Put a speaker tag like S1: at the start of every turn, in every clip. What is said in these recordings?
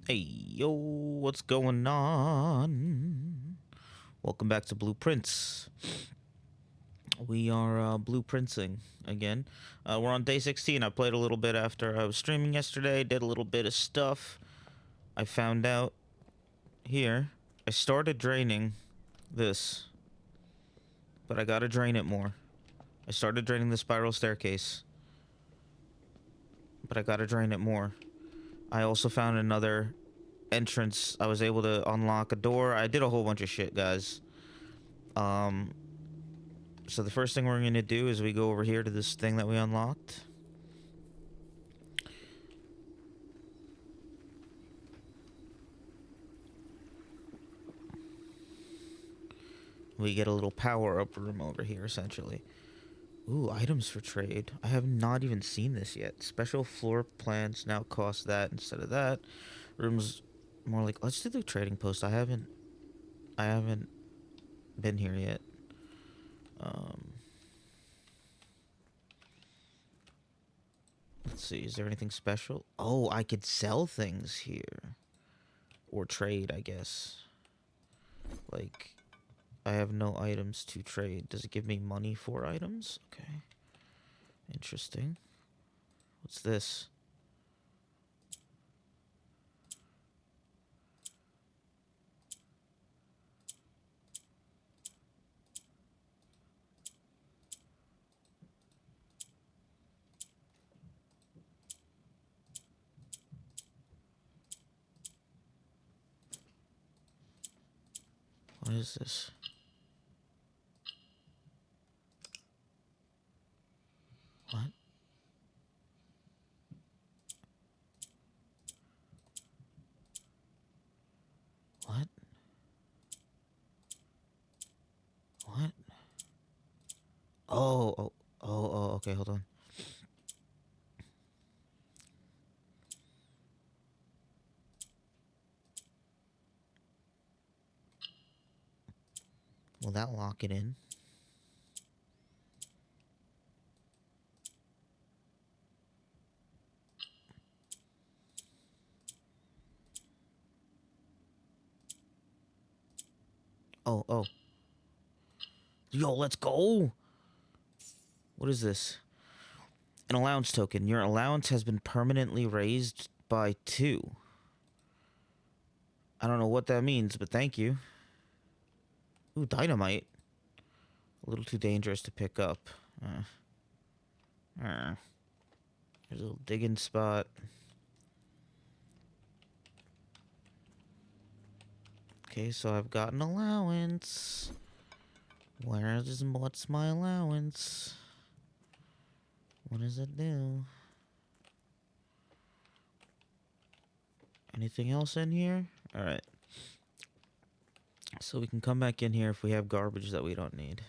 S1: Hey, yo, what's going on? Welcome back to Blueprints. We are blueprinting again. We're on day 16. I played a little bit after I was streaming yesterday, did a little bit of stuff. I found out here, I started draining this, but I gotta drain it more. I started draining the spiral staircase, but I gotta drain it more. I also found another entrance. I was able to unlock a door. I did a whole bunch of shit, guys. Um, So the first thing we're going to do is we go over here to this thing that we unlocked. We get a little power-up room over here, essentially. Ooh, items for trade. I have not even seen this yet. Special floor plans now cost that instead of that. Rooms more like... Let's do the trading post. I haven't been here yet. Let's see. Is there anything special? Oh, I could sell things here. Or trade, I guess. Like... I have no items to trade. Does it give me money for items? Okay. Interesting. What's this? What is this? What? What? What? Oh, okay, hold on. Will that lock it in? Oh. Yo, let's go! What is this? An allowance token. Your allowance has been permanently raised by 2. I don't know what that means, but thank you. Ooh, dynamite. A little too dangerous to pick up. There's a little digging spot. Okay, so I've got an allowance. What's my allowance? What does it do? Anything else in here? Alright. So we can come back in here if we have garbage that we don't need.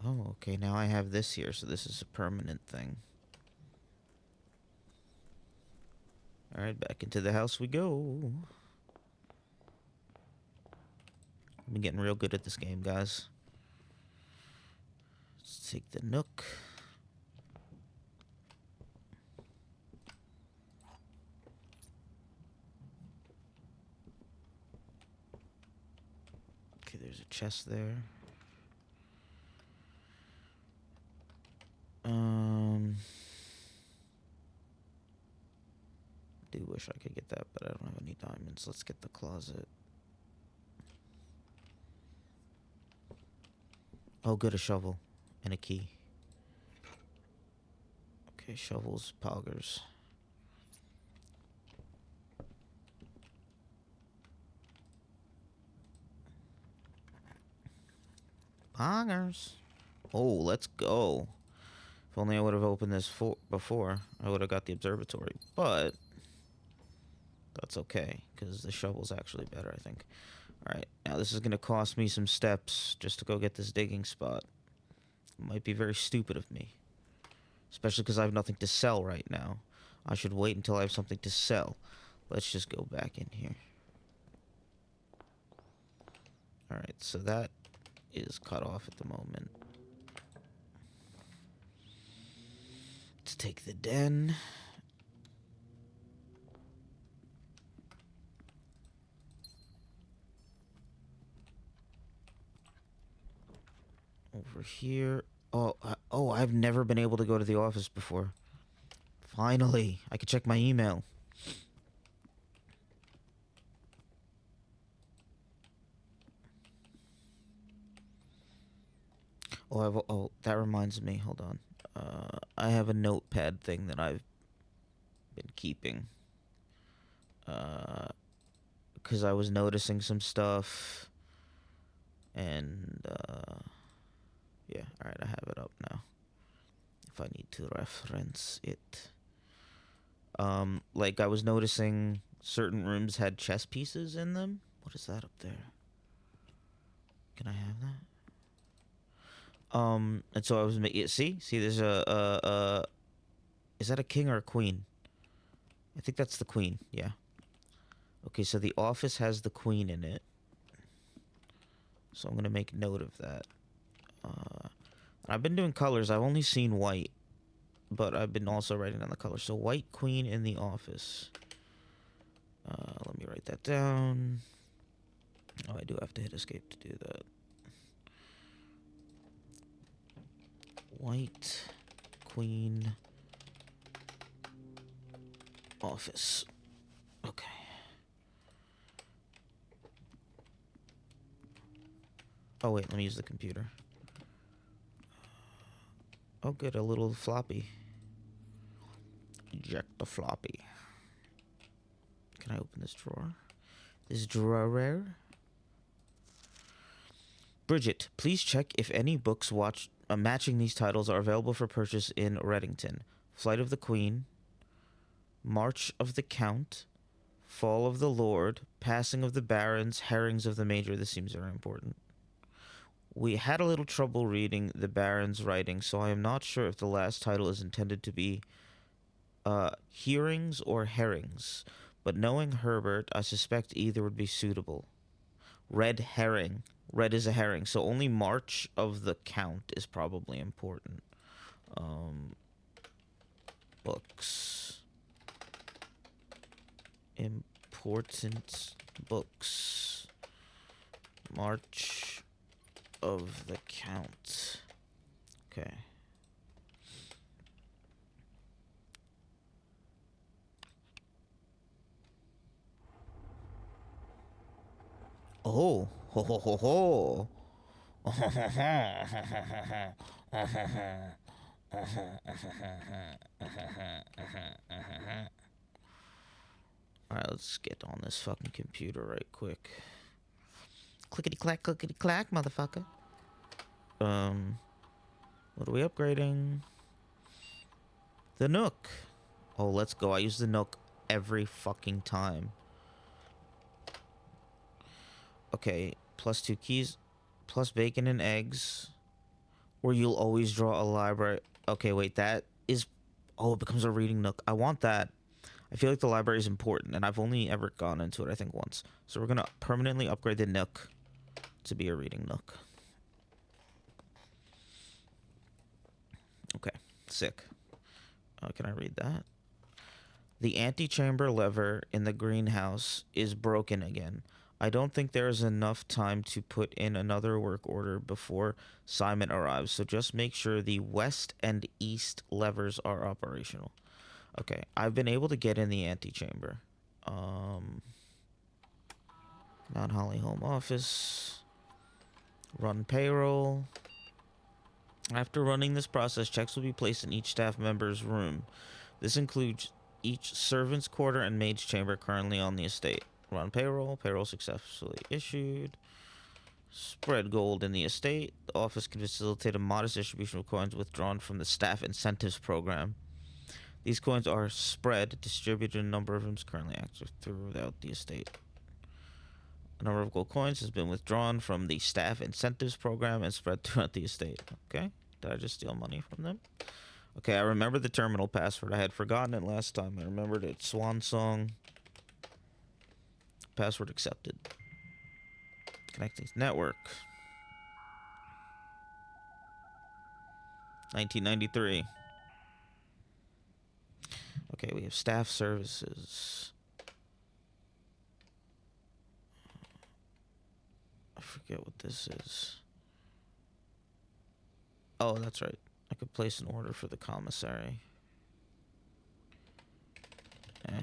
S1: Oh, okay, now I have this here, so this is a permanent thing. Alright, back into the house we go. I've been getting real good at this game, guys. Let's take the nook. Okay, there's a chest there. Do wish I could get that, but I don't have any diamonds. Let's get the closet. Oh, good, a shovel and a key. Okay, shovels, poggers. Poggers. Oh, let's go. If only I would have opened this before, I would have got the observatory. But that's okay, because the shovel's actually better, I think. Alright, now this is going to cost me some steps just to go get this digging spot. It might be very stupid of me. Especially because I have nothing to sell right now. I should wait until I have something to sell. Let's just go back in here. Alright, so that is cut off at the moment. Let's take the den. Over here. Oh, I've never been able to go to the office before. Finally, I can check my email. Oh, that reminds me. Hold on. I have a notepad thing that I've been keeping. Because I was noticing some stuff. And, yeah, alright, I have it up now. If I need to reference it. Like, I was noticing certain rooms had chess pieces in them. What is that up there? Can I have that? And so I was see, there's is that a king or a queen? I think that's the queen. Yeah. Okay, so the office has the queen in it. So I'm gonna make note of that. I've been doing colors. I've only seen white, but I've been also writing down the colors. So white queen in the office. Let me write that down. Oh, I do have to hit escape to do that. White queen office. Okay. Oh wait, let me use the computer. Oh good, a little floppy. Eject the floppy. Can I open this drawer? This drawer? Bridget, please check if any books matching these titles are available for purchase in Reddington. Flight of the Queen, March of the Count, Fall of the Lord, Passing of the Barons, Herrings of the Major. This seems very important. We had a little trouble reading the Baron's writing, so I am not sure if the last title is intended to be hearings or herrings, but knowing Herbert, I suspect either would be suitable. Red herring. Red is a herring, so only March of the Count is probably important. Books. Important books. March of the Count. Okay. Oh, ho ho ho ho. Alright, let's get on this fucking computer right quick. Clickety clack, motherfucker. What are we upgrading? The Nook. Oh, let's go. I use the Nook every fucking time. Okay, plus 2 keys, plus bacon and eggs. Or you'll always draw a library. Okay, wait, that is... Oh, it becomes a reading nook. I want that. I feel like the library is important, and I've only ever gone into it, I think, once. So we're going to permanently upgrade the nook to be a reading nook. Okay, sick. Can I read that? The antechamber lever in the greenhouse is broken again. I don't think there is enough time to put in another work order before Simon arrives, so just make sure the west and east levers are operational. Okay, I've been able to get in the antechamber. Mount Holly home office. Run payroll. After running this process, checks will be placed in each staff member's room. This includes each servant's quarter and maid's chamber currently on the estate. Run payroll. Payroll successfully issued. Spread gold in the estate. The office can facilitate a modest distribution of coins withdrawn from the staff incentives program. These coins are spread, distributed in a number of rooms currently active throughout the estate. A number of gold coins has been withdrawn from the staff incentives program and spread throughout the estate. Okay. Did I just steal money from them? Okay, I remember the terminal password. I had forgotten it last time. I remembered it. Swan song. Password accepted. Connecting to network. 1993. Okay, we have staff services. I forget what this is. Oh, that's right. I could place an order for the commissary. We'll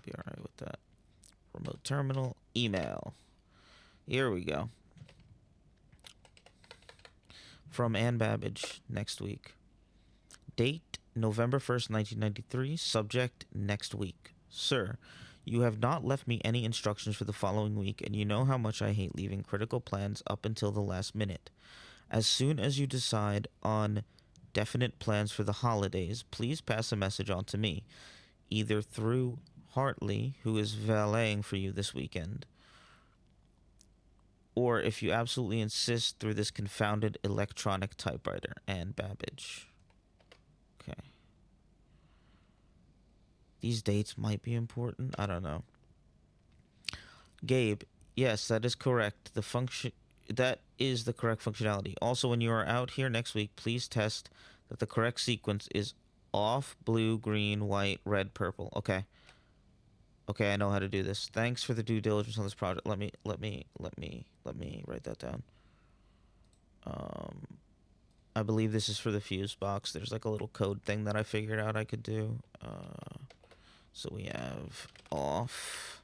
S1: be alright with that. Remote terminal, email. Here we go. From Ann Babbage, next week. Date, November 1st, 1993. Subject, next week. Sir, you have not left me any instructions for the following week, and you know how much I hate leaving critical plans up until the last minute. As soon as you decide on definite plans for the holidays, please pass a message on to me, either through Hartley, who is valeting for you this weekend, or if you absolutely insist, through this confounded electronic typewriter. Ann Babbage. Okay. These dates might be important. I don't know. Gabe, yes, that is correct. That is the correct functionality. Also, when you are out here next week, please test that the correct sequence is off, blue, green, white, red, purple. Okay. Okay, I know how to do this. Thanks for the due diligence on this project. Let me write that down. I believe this is for the fuse box. There's like a little code thing that I figured out I could do. So we have off,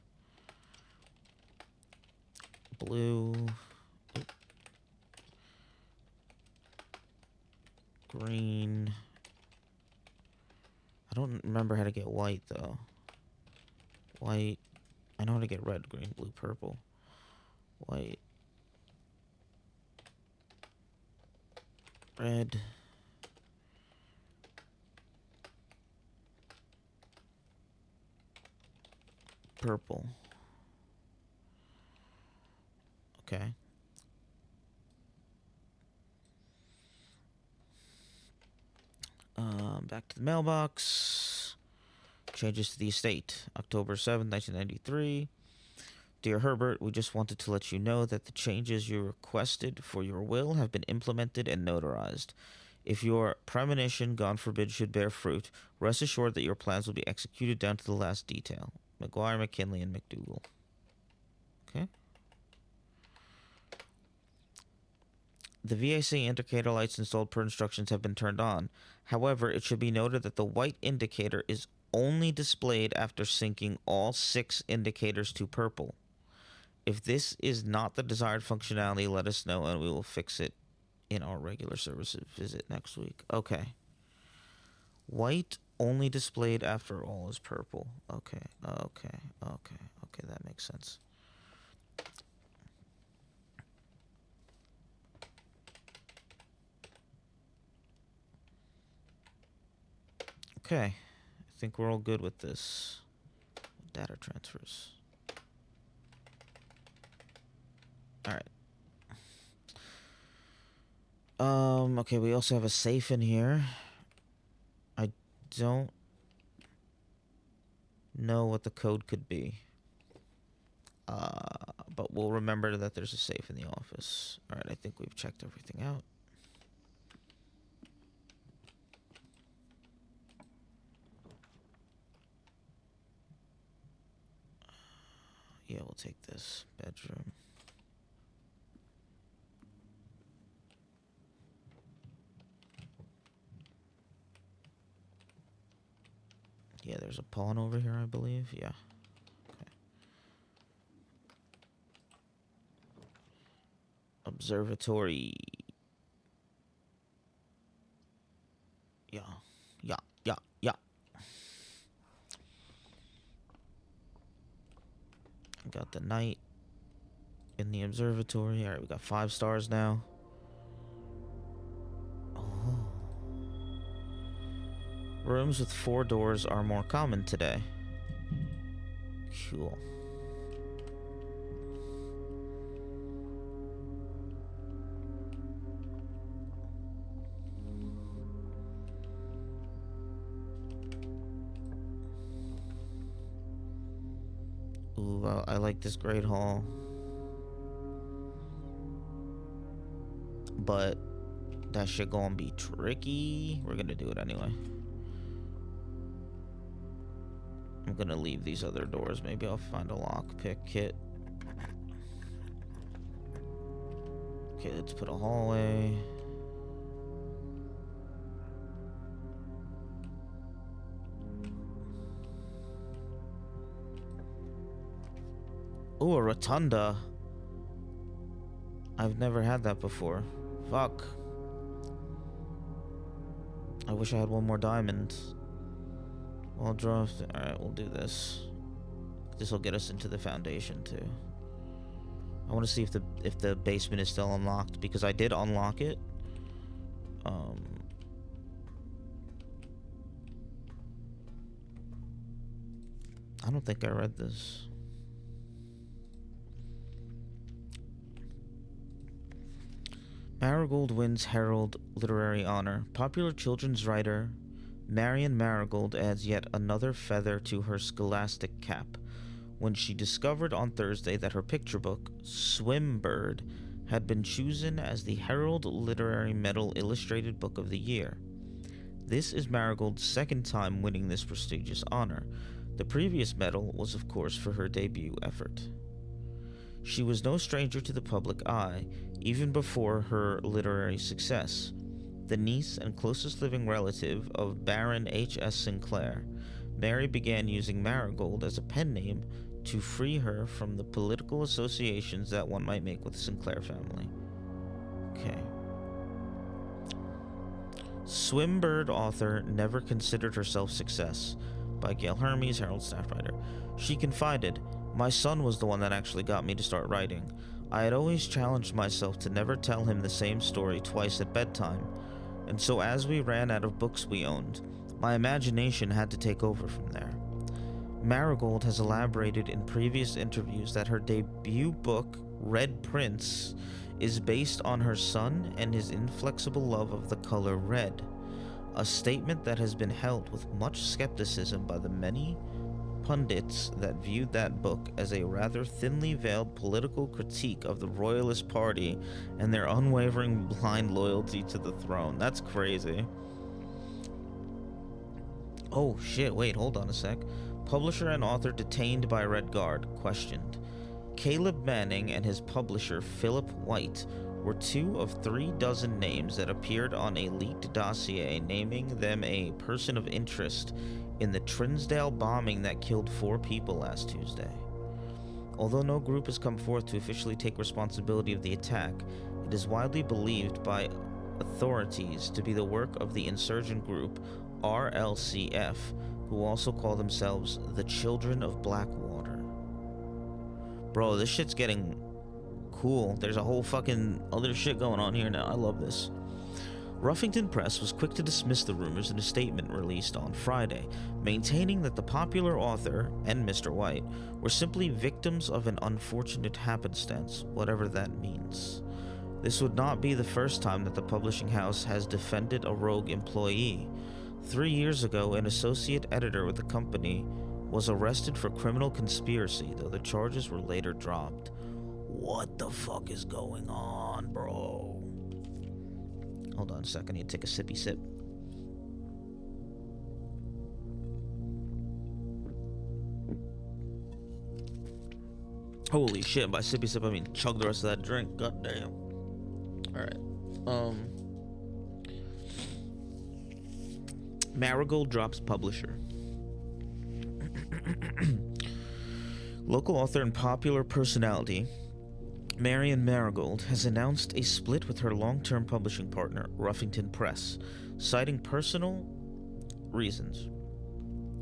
S1: blue, green. I don't remember how to get white though. White. I know how to get red, green, blue, purple. White. Red. Purple. Okay. Back to the mailbox. Changes to the estate. October 7th, 1993. Dear Herbert, we just wanted to let you know that the changes you requested for your will have been implemented and notarized. If your premonition, God forbid, should bear fruit, rest assured that your plans will be executed down to the last detail. McGuire, McKinley, and McDougal. Okay. The VAC indicator lights installed per instructions have been turned on. However, it should be noted that the white indicator is only displayed after syncing all 6 indicators to purple. If this is not the desired functionality, let us know and we will fix it in our regular service visit next week. Okay. White only displayed after all is purple. Okay, that makes sense. Okay, I think we're all good with this. Data transfers. Alright. Okay, we also have a safe in here. I don't know what the code could be. But we'll remember that there's a safe in the office. Alright, I think we've checked everything out. Yeah, we'll take this. Bedroom. Yeah, there's a pawn over here, I believe. Yeah. Okay. Observatory. Yeah. Got the night in the observatory. Alright, we got 5 stars now. Oh. Rooms with 4 doors are more common today. Cool. Ooh, I like this Great Hall. But that shit gonna be tricky. We're gonna do it anyway. I'm gonna leave these other doors. Maybe I'll find a lockpick kit. Okay, let's put a hallway. Ooh, a rotunda. I've never had that before. Fuck. I wish I had one more diamond. Well, draw. Alright, we'll do this. This will get us into the foundation too. I want to see if the basement is still unlocked, because I did unlock it. I don't think I read this. Marigold wins Herald Literary Honor. Popular children's writer Marion Marigold adds yet another feather to her scholastic cap when she discovered on Thursday that her picture book, Swimbird, had been chosen as the Herald Literary Medal Illustrated Book of the Year. This is Marigold's second time winning this prestigious honor. The previous medal was, of course, for her debut effort. She was no stranger to the public eye, even before her literary success. The niece and closest living relative of Baron H.S. Sinclair, Mary began using Marigold as a pen name to free her from the political associations that one might make with the Sinclair family. Okay. Swimbird author never considered herself success, by Gail Hermes, Herald staff writer. She confided, "My son was the one that actually got me to start writing. I had always challenged myself to never tell him the same story twice at bedtime, and so as we ran out of books we owned, my imagination had to take over from there." Marigold has elaborated in previous interviews that her debut book, Red Prince, is based on her son and his inflexible love of the color red, a statement that has been held with much skepticism by the many pundits that viewed that book as a rather thinly veiled political critique of the Royalist Party and their unwavering blind loyalty to the throne. That's crazy. Oh shit, wait, hold on a sec. Publisher and author detained by Red Guard, questioned. Caleb Manning and his publisher Philip White were 2 of 3 dozen names that appeared on a leaked dossier naming them a person of interest in the Trinsdale bombing that killed 4 people last Tuesday. Although no group has come forth to officially take responsibility of the attack, it is widely believed by authorities to be the work of the insurgent group RLCF, who also call themselves the Children of Blackwater. Bro, this shit's getting cool. There's a whole fucking other shit going on here now. I love this. Ruffington Press was quick to dismiss the rumors in a statement released on Friday, maintaining that the popular author and Mr. White were simply victims of an unfortunate happenstance, whatever that means. This would not be the first time that the publishing house has defended a rogue employee. 3 years ago, an associate editor with the company was arrested for criminal conspiracy, though the charges were later dropped. What the fuck is going on, bro? Hold on a second, I need to take a sippy sip. Holy shit, by sippy sip I mean chug the rest of that drink, goddamn. Alright, Marigold drops publisher. Local author and popular personality Marion Marigold has announced a split with her long-term publishing partner, Ruffington Press, citing personal reasons.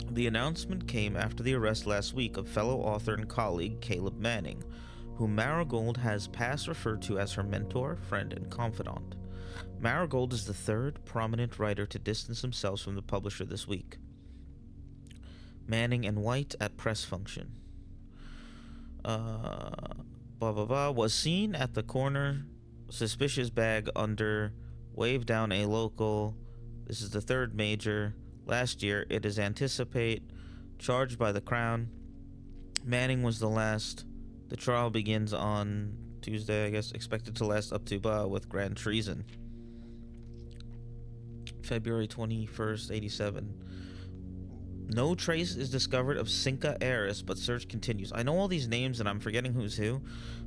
S1: The announcement came after the arrest last week of fellow author and colleague Caleb Manning, whom Marigold has past referred to as her mentor, friend, and confidant. Marigold is the 3rd prominent writer to distance themselves from the publisher this week. Manning and White at press function. Was seen at the corner, suspicious bag under, waved down a local. This is the 3rd major. Last year, it is anticipate, charged by the Crown. Manning was the last. The trial begins on Tuesday, I guess, expected to last up to with grand treason. February 21st, 87. No trace is discovered of Cinca heiress, but search continues. I know all these names and I'm forgetting who's who,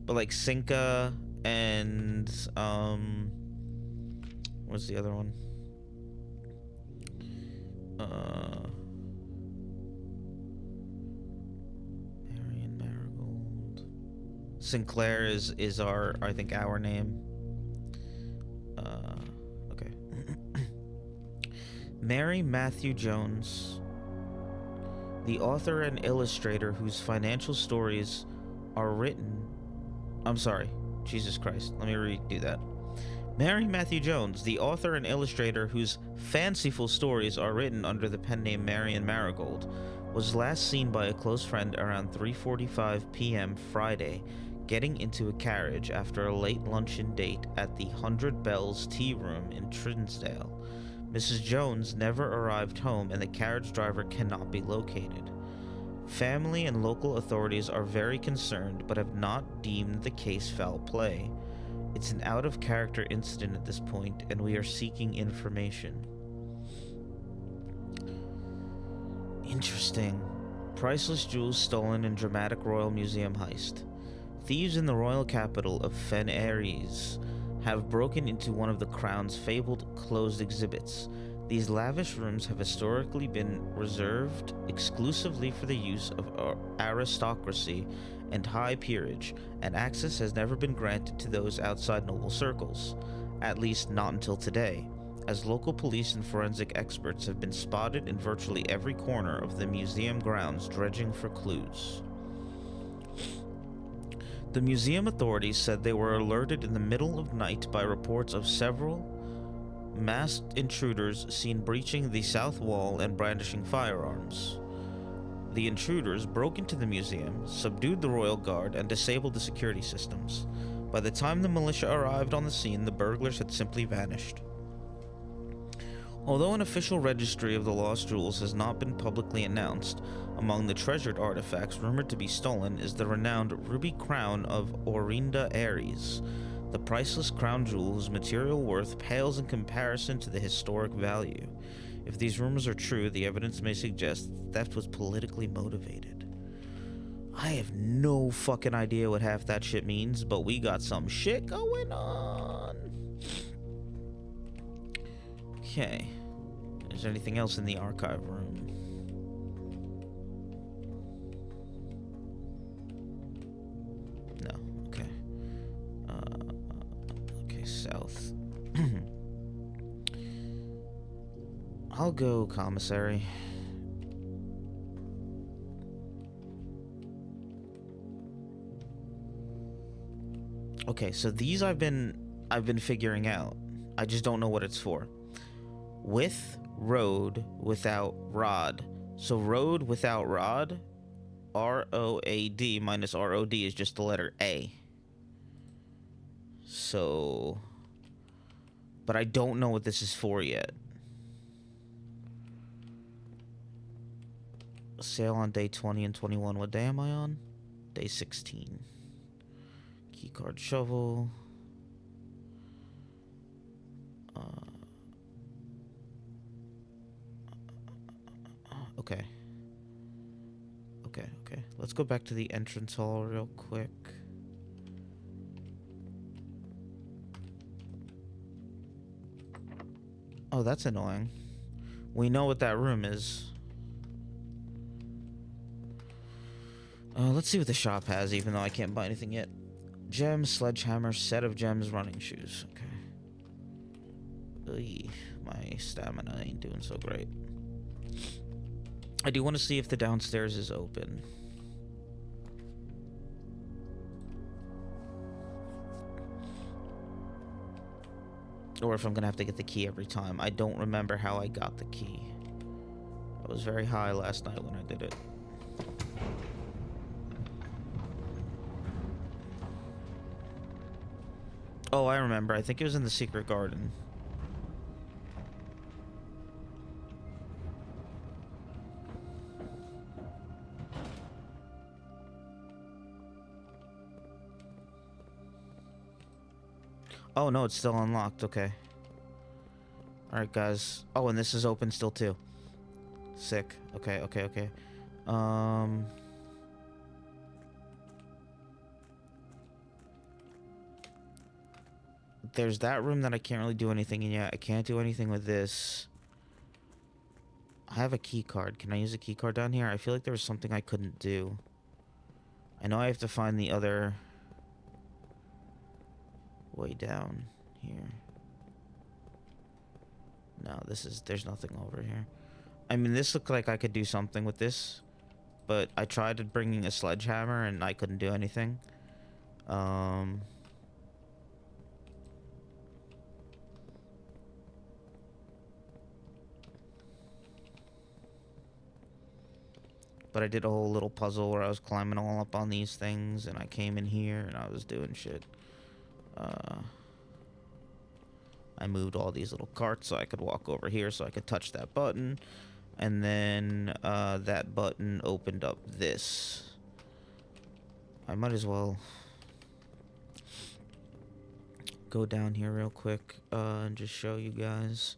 S1: but like Cinca and what's the other one? Marion Marigold. Sinclair is our, I think, our name. Okay. Mary Matthew Jones, the author and illustrator whose financial stories are written... I'm sorry. Jesus Christ. Let me redo that. Mary Matthew Jones, the author and illustrator whose fanciful stories are written under the pen name Marion Marigold, was last seen by a close friend around 3:45 p.m. Friday, getting into a carriage after a late luncheon date at the 100 Bells Tea Room in Trinsdale. Mrs. Jones never arrived home and the carriage driver cannot be located. Family and local authorities are very concerned but have not deemed the case foul play. It's an out-of-character incident at this point, and we are seeking information. Interesting. Priceless jewels stolen in dramatic Royal Museum heist. Thieves in the royal capital of Fen Aries have broken into one of the Crown's fabled closed exhibits. These lavish rooms have historically been reserved exclusively for the use of aristocracy and high peerage, and access has never been granted to those outside noble circles, at least not until today, as local police and forensic experts have been spotted in virtually every corner of the museum grounds dredging for clues. The museum authorities said they were alerted in the middle of night by reports of several masked intruders seen breaching the south wall and brandishing firearms. The intruders broke into the museum, subdued the royal guard, and disabled the security systems. By the time the militia arrived on the scene, the burglars had simply vanished. Although an official registry of the lost jewels has not been publicly announced, among the treasured artifacts rumored to be stolen is the renowned ruby crown of Orinda Aries, the priceless crown jewel whose material worth pales in comparison to the historic value. If these rumors are true, the evidence may suggest theft was politically motivated. I have no fucking idea what half that shit means, but we got some shit going on. Okay. Is there anything else in the archive room? No. Okay. Okay, south. I'll go commissary. Okay, so these I've been figuring out. I just don't know what it's for. With road without rod. So road without rod, R-O-A-D minus R-O-D is just the letter A. So, but I don't know what this is for yet. Sale on day 20 and 21. What day am I on? Day 16. Keycard shovel. Okay. Okay. Let's go back to the entrance hall real quick. Oh, that's annoying. We know what that room is. Let's see what the shop has, even though I can't buy anything yet. Gems, sledgehammer, set of gems, running shoes. Okay. Ugh, my stamina ain't doing so great. I do want to see if the downstairs is open. Or if I'm gonna have to get the key every time. I don't remember how I got the key. I was very high last night when I did it. Oh, I remember. I think it was in the secret garden. Oh, no, it's still unlocked. Okay. Alright, guys. Oh, and this is open still, too. Sick. Okay, okay, okay. There's that room that I can't really do anything in yet. I can't do anything with this. I have a key card. Can I use a key card down here? I feel like there was something I couldn't do. I know I have to find the other way down here. No, there's nothing over here. I mean, this looked like I could do something with this, but I tried bringing a sledgehammer and I couldn't do anything. But I did a whole little puzzle where I was climbing all up on these things, and I came in here and I was doing shit. I moved all these little carts so I could walk over here so I could touch that button. And then that button opened up this. I might as well go down here real quick and just show you guys.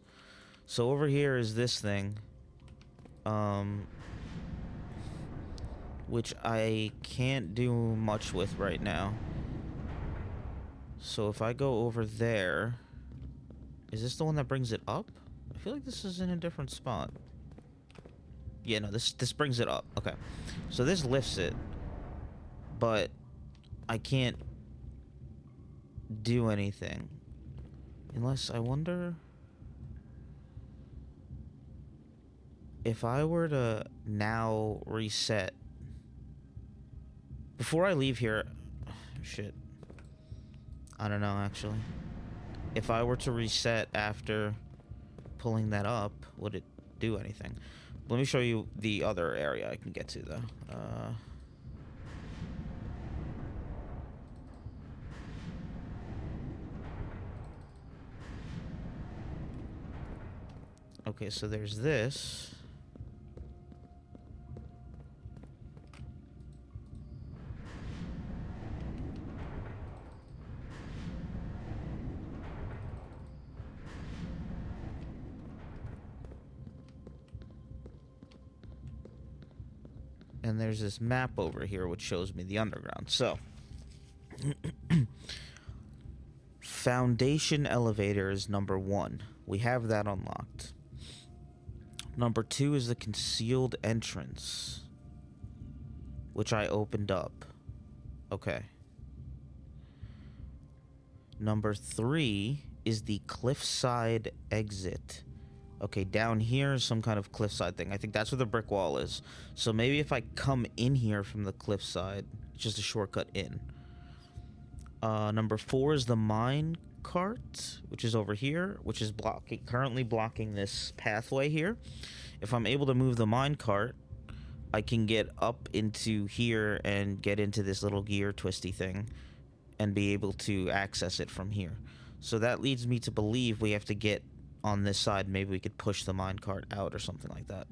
S1: So over here is this thing. Which I can't do much with right now. So if I go over there... Is this the one that brings it up? I feel like this is in a different spot. Yeah, no, this brings it up. Okay. So this lifts it. But I can't do anything. Unless, I wonder... If I were to now reset... Before I leave here... Shit. I don't know, actually. If I were to reset after pulling that up, would it do anything? Let me show you the other area I can get to, though. Okay, so there's this. And there's this map over here which shows me the underground. So, foundation elevator is number 1. We have that unlocked. Number 2 is the concealed entrance, which I opened up. Okay. Number 3 is the cliffside exit. Okay, down here is some kind of cliffside thing. I think that's where the brick wall is. So maybe if I come in here from the cliffside, it's just a shortcut in. Number 4 is the mine cart, which is over here, which is currently blocking this pathway here. If I'm able to move the mine cart, I can get up into here and get into this little gear twisty thing and be able to access it from here. So that leads me to believe we have to get on this side. Maybe we could push the minecart out or something like that.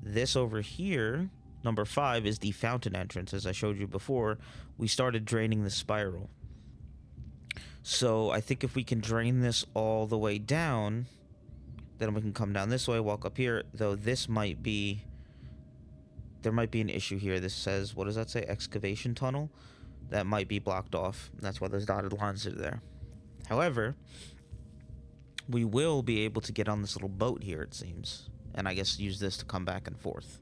S1: This over here, number 5, is the fountain entrance. As I showed you before, we started draining the spiral. So I think if we can drain this all the way down, then we can come down this way, walk up here, though this might be... There might be an issue here. This says, what does that say? Excavation tunnel? That might be blocked off. That's why those dotted lines are there. However, we will be able to get on this little boat here, it seems. And I guess use this to come back and forth.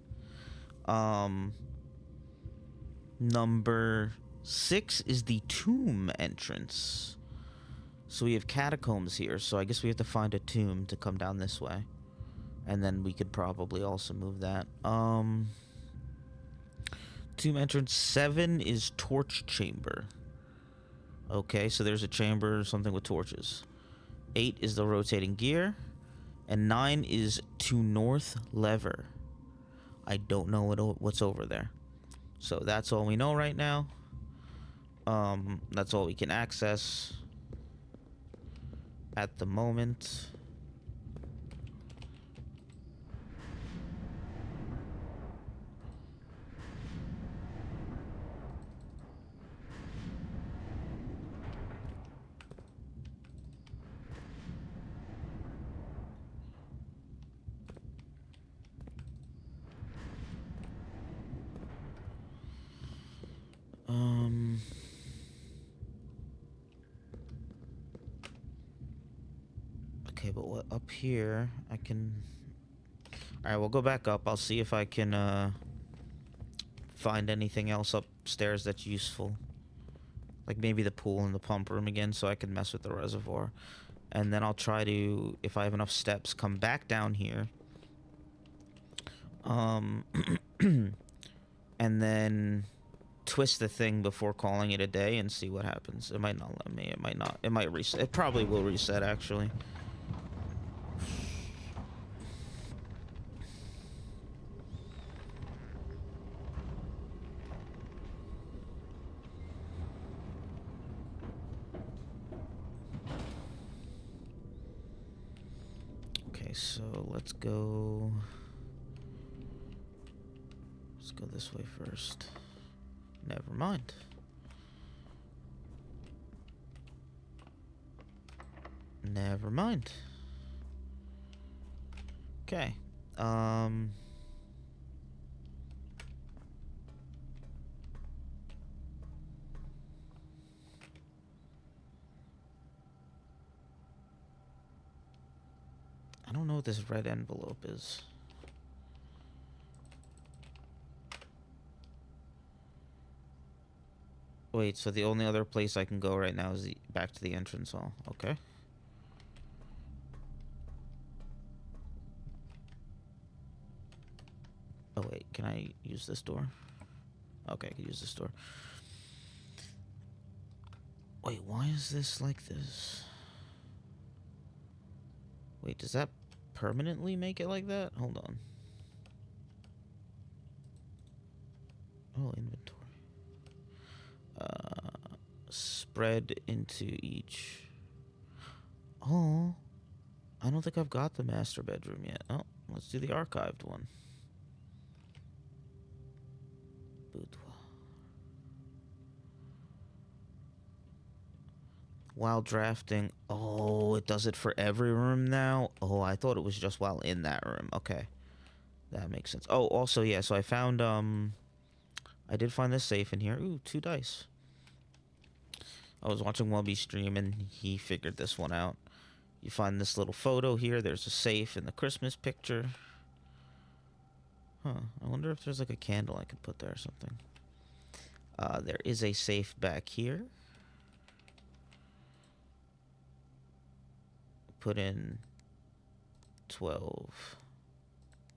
S1: Number 6 is the tomb entrance. So we have catacombs here, so I guess we have to find a tomb to come down this way. And then we could probably also move that. Tomb entrance 7 is torch chamber. Okay, so there's a chamber, something with torches. 8 is the rotating gear. And 9 is to north lever. I don't know what's over there. So that's all we know right now. That's all we can access at the moment. up here, I can... Alright, we'll go back up. I'll see if I can, find anything else upstairs that's useful. Like maybe the pool and the pump room again, so I can mess with the reservoir. And then I'll try to, if I have enough steps, come back down here. And then twist the thing before calling it a day and see what happens. It might not let me. It might not. It might reset. It probably will reset, actually. Okay, so let's go... Let's go this way first. Never mind. Never mind. Okay. I don't know what this red envelope is. Wait, so the only other place I can go right now is back to the entrance hall. Okay. Oh, wait. Can I use this door? Okay, I can use this door. Wait, why is this like this? Wait, does that permanently make it like that? Hold on. Oh, inventory. Spread into each. Oh, I don't think I've got the master bedroom yet. Oh, let's do the archived one. Boudoir. While drafting. Oh, it does it for every room now? Oh, I thought it was just while in that room. Okay. That makes sense. Oh, also, yeah, so I found, I did find this safe in here. Ooh, 2 dice. I was watching Wubby's stream, and he figured this one out. You find this little photo here. There's a safe in the Christmas picture. Huh. I wonder if there's, like, a candle I could put there or something. There is a safe back here. Put in 12,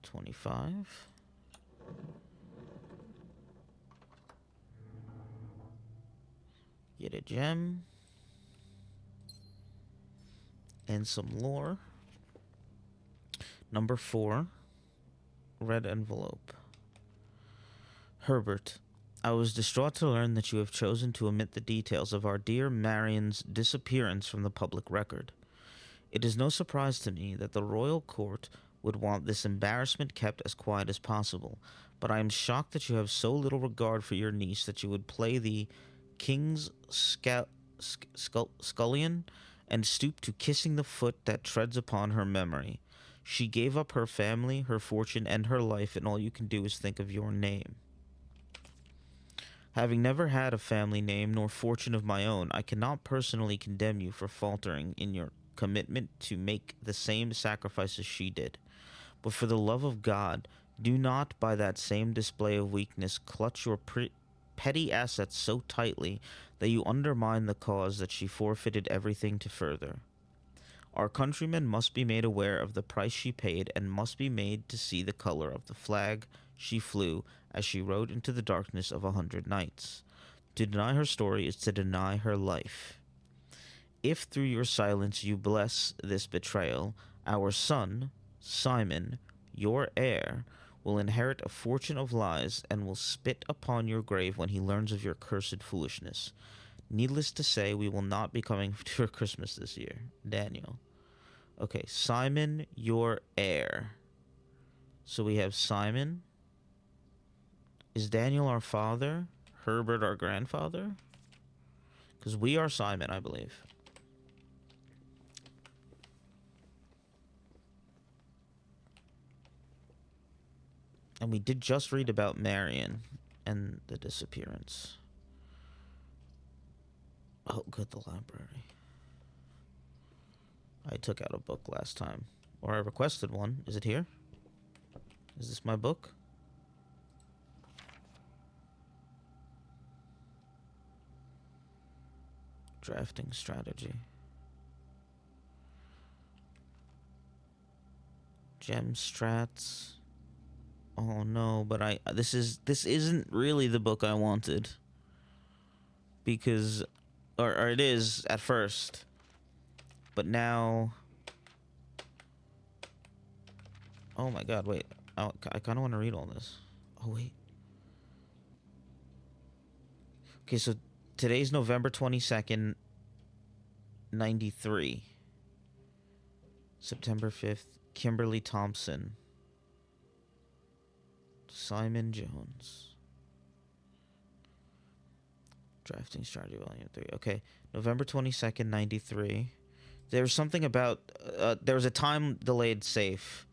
S1: 25. Get a gem. And some lore. Number 4. Red envelope. Herbert, I was distraught to learn that you have chosen to omit the details of our dear Marion's disappearance from the public record. It is no surprise to me that the royal court would want this embarrassment kept as quiet as possible, but I am shocked that you have so little regard for your niece that you would play the king's scullion and stoop to kissing the foot that treads upon her memory. She gave up her family, her fortune, and her life, and all you can do is think of your name. Having never had a family name nor fortune of my own, I cannot personally condemn you for faltering in your commitment to make the same sacrifices she did. But for the love of God, do not, by that same display of weakness, clutch your petty assets so tightly that you undermine the cause that she forfeited everything to further. Our countrymen must be made aware of the price she paid and must be made to see the color of the flag she flew as she rode into the darkness of 100 nights. To deny her story is to deny her life. If through your silence you bless this betrayal, our son, Simon, your heir, will inherit a fortune of lies and will spit upon your grave when he learns of your cursed foolishness. Needless to say, we will not be coming to your Christmas this year. Daniel. Okay, Simon, your heir. So we have Simon. Is Daniel our father? Herbert our grandfather? Because we are Simon, I believe. And we did just read about Marion and the disappearance. Oh, good, the library. I took out a book last time. Or I requested one. Is it here? Is this my book? Drafting strategy. Gem strats. Oh no, but this isn't really the book I wanted. Because or it is at first. But now, oh my god, wait. I kind of want to read all this. Oh wait. Okay, so today's November 22nd, 93. September 5th, Kimberly Thompson. Simon Jones. Drafting Strategy Volume 3. Okay, November 22nd, 93. There was something about... there was a time-delayed save.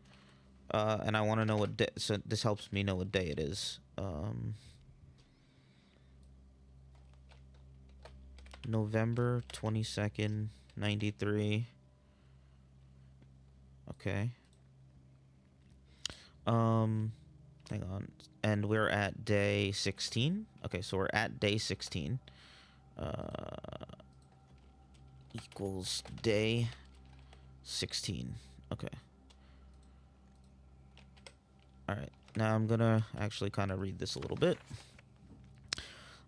S1: And I want to know what day... So this helps me know what day it is. November 22nd, 93. Okay. Hang on. And we're at day 16. Okay, so we're at day 16. Equals day 16. Okay. Alright. Now I'm gonna actually kind of read this a little bit.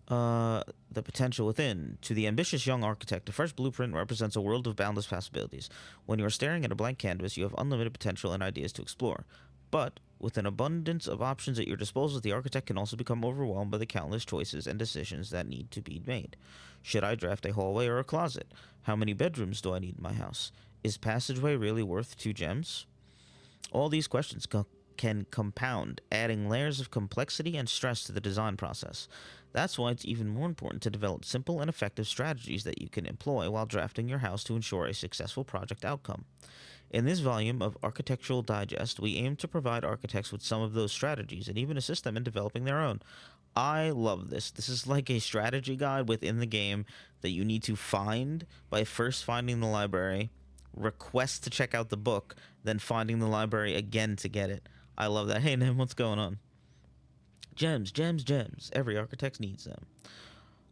S1: The potential within. To the ambitious young architect, a fresh blueprint represents a world of boundless possibilities. When you are staring at a blank canvas, you have unlimited potential and ideas to explore. But with an abundance of options at your disposal, the architect can also become overwhelmed by the countless choices and decisions that need to be made. Should I draft a hallway or a closet? How many bedrooms do I need in my house? Is passageway really worth 2 gems? All these questions can compound, adding layers of complexity and stress to the design process. That's why it's even more important to develop simple and effective strategies that you can employ while drafting your house to ensure a successful project outcome. In this volume of Architectural Digest, we aim to provide architects with some of those strategies and even assist them in developing their own. I love this. This is like a strategy guide within the game that you need to find by first finding the library, request to check out the book, then finding the library again to get it. I love that. Hey, Nim, what's going on? Gems, gems, gems. Every architect needs them.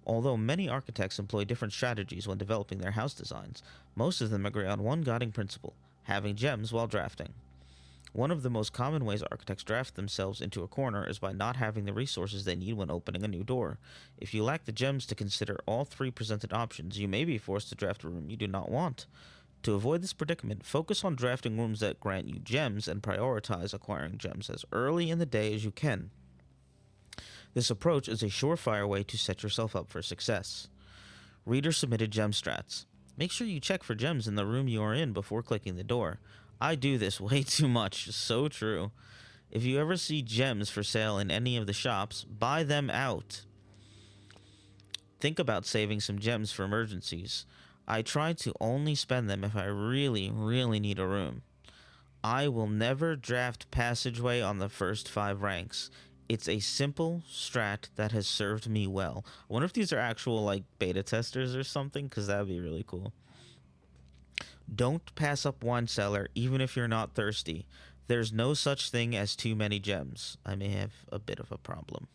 S1: Although many architects employ different strategies when developing their house designs, most of them agree on one guiding principle: having gems while drafting. One of the most common ways architects draft themselves into a corner is by not having the resources they need when opening a new door. If you lack the gems to consider all 3 presented options, you may be forced to draft a room you do not want. To avoid this predicament, focus on drafting rooms that grant you gems and prioritize acquiring gems as early in the day as you can. This approach is a surefire way to set yourself up for success. Reader-submitted gem strats. Make sure you check for gems in the room you are in before clicking the door. I do this way too much. So true. If you ever see gems for sale in any of the shops, buy them out. Think about saving some gems for emergencies. I try to only spend them if I really, really need a room. I will never draft passageway on the first 5 ranks. It's a simple strat that has served me well. I wonder if these are actual, like, beta testers or something, because that would be really cool. Don't pass up wine cellar, even if you're not thirsty. There's no such thing as too many gems. I may have a bit of a problem.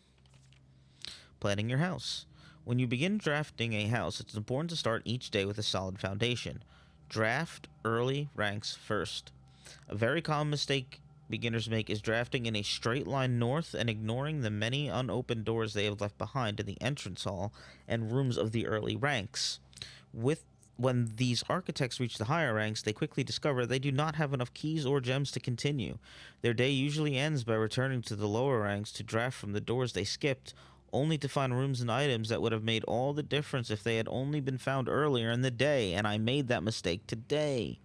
S1: Planning your house. When you begin drafting a house, it's important to start each day with a solid foundation. Draft early ranks first. A very common mistake beginners make is drafting in a straight line north and ignoring the many unopened doors they have left behind in the entrance hall and rooms of the early ranks. When these architects reach the higher ranks, they quickly discover they do not have enough keys or gems to continue. Their day usually ends by returning to the lower ranks to draft from the doors they skipped, only to find rooms and items that would have made all the difference if they had only been found earlier in the day, and I made that mistake today.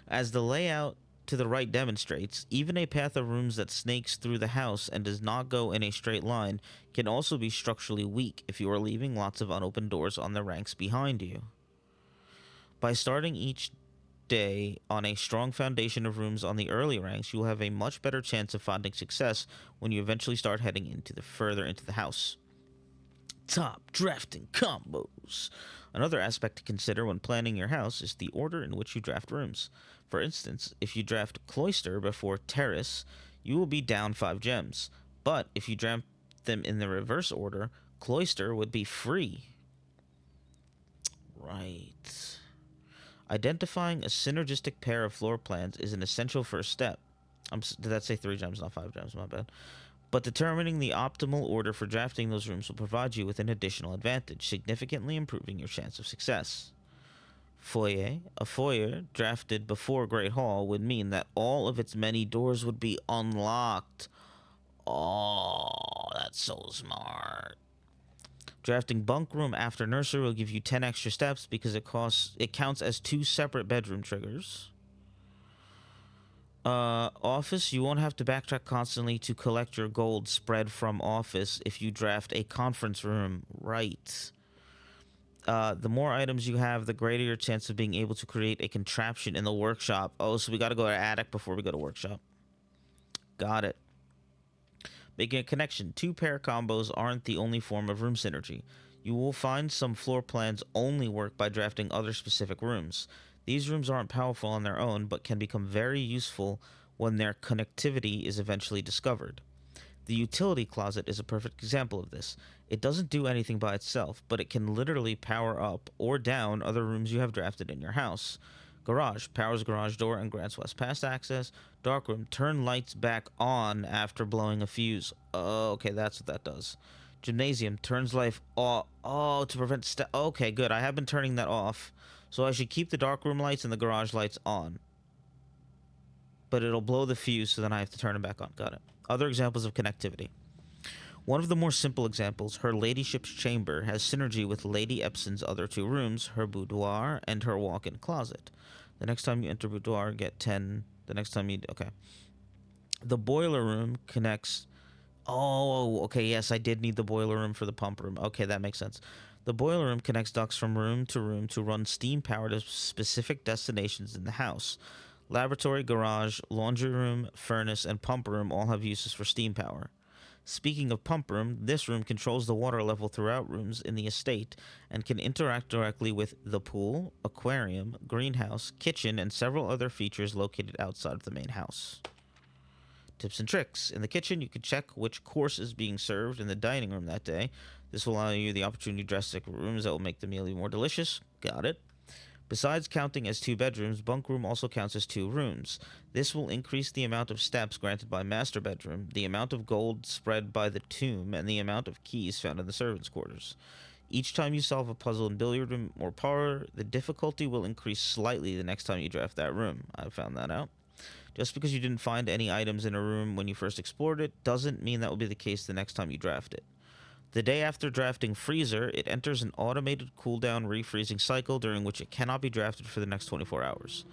S1: As the layout to the right demonstrates, even a path of rooms that snakes through the house and does not go in a straight line can also be structurally weak if you are leaving lots of unopened doors on the ranks behind you. By starting each day on a strong foundation of rooms on the early ranks, you will have a much better chance of finding success when you eventually start heading further into the house. top drafting combos. Another aspect to consider when planning your house is the order in which you draft rooms. For instance, if you draft Cloister before Terrace, you will be down 5 gems. But if you draft them in the reverse order, Cloister would be free. Right. Identifying a synergistic pair of floor plans is an essential first step. Did that say 3 gems, not 5 gems? My bad. But determining the optimal order for drafting those rooms will provide you with an additional advantage, significantly improving your chance of success. Foyer. A foyer drafted before Great Hall would mean that all of its many doors would be unlocked. Oh, that's so smart. Drafting bunk room after nursery will give you 10 extra steps because it counts as 2 separate bedroom triggers. Office, you won't have to backtrack constantly to collect your gold spread from office if you draft a conference room. Right. The more items you have, the greater your chance of being able to create a contraption in the workshop. Oh, so we got to go to attic before we go to workshop. Got it. Making a connection. 2 pair combos aren't the only form of room synergy. You will find some floor plans only work by drafting other specific rooms. These rooms aren't powerful on their own, but can become very useful when their connectivity is eventually discovered. The utility closet is a perfect example of this. It doesn't do anything by itself, but it can literally power up or down other rooms you have drafted in your house. Garage powers garage door and grants west pass access. Darkroom, turn lights back on after blowing a fuse. Oh, okay, that's what that does. Gymnasium turns life off. Oh, to prevent okay, good. I have been turning that off. So I should keep the darkroom lights and the garage lights on. But it'll blow the fuse, so then I have to turn them back on. Got it. Other examples of connectivity. One of the more simple examples, her ladyship's chamber, has synergy with Lady Epson's other 2 rooms, her boudoir and her walk-in closet. The next time you enter boudoir, get 10. The next time you... Okay. The boiler room connects... Oh, okay, yes, I did need the boiler room for the pump room. Okay, that makes sense. The boiler room connects ducts from room to run steam power to specific destinations in the house. Laboratory, garage, laundry room, furnace, and pump room all have uses for steam power. Speaking of pump room, this room controls the water level throughout rooms in the estate and can interact directly with the pool, aquarium, greenhouse, kitchen, and several other features located outside of the main house. Tips and tricks. In the kitchen, you can check which course is being served in the dining room that day. This will allow you the opportunity to drastic rooms that will make the meal even more delicious. Got it. Besides counting as 2 bedrooms, bunk room also counts as 2 rooms. This will increase the amount of steps granted by master bedroom, the amount of gold spread by the tomb, and the amount of keys found in the servants' quarters. Each time you solve a puzzle in billiard room or parlor, the difficulty will increase slightly the next time you draft that room. I found that out. Just because you didn't find any items in a room when you first explored it, doesn't mean that will be the case the next time you draft it. The day after drafting Freezer, it enters an automated cooldown refreezing cycle during which it cannot be drafted for the next 24 hours.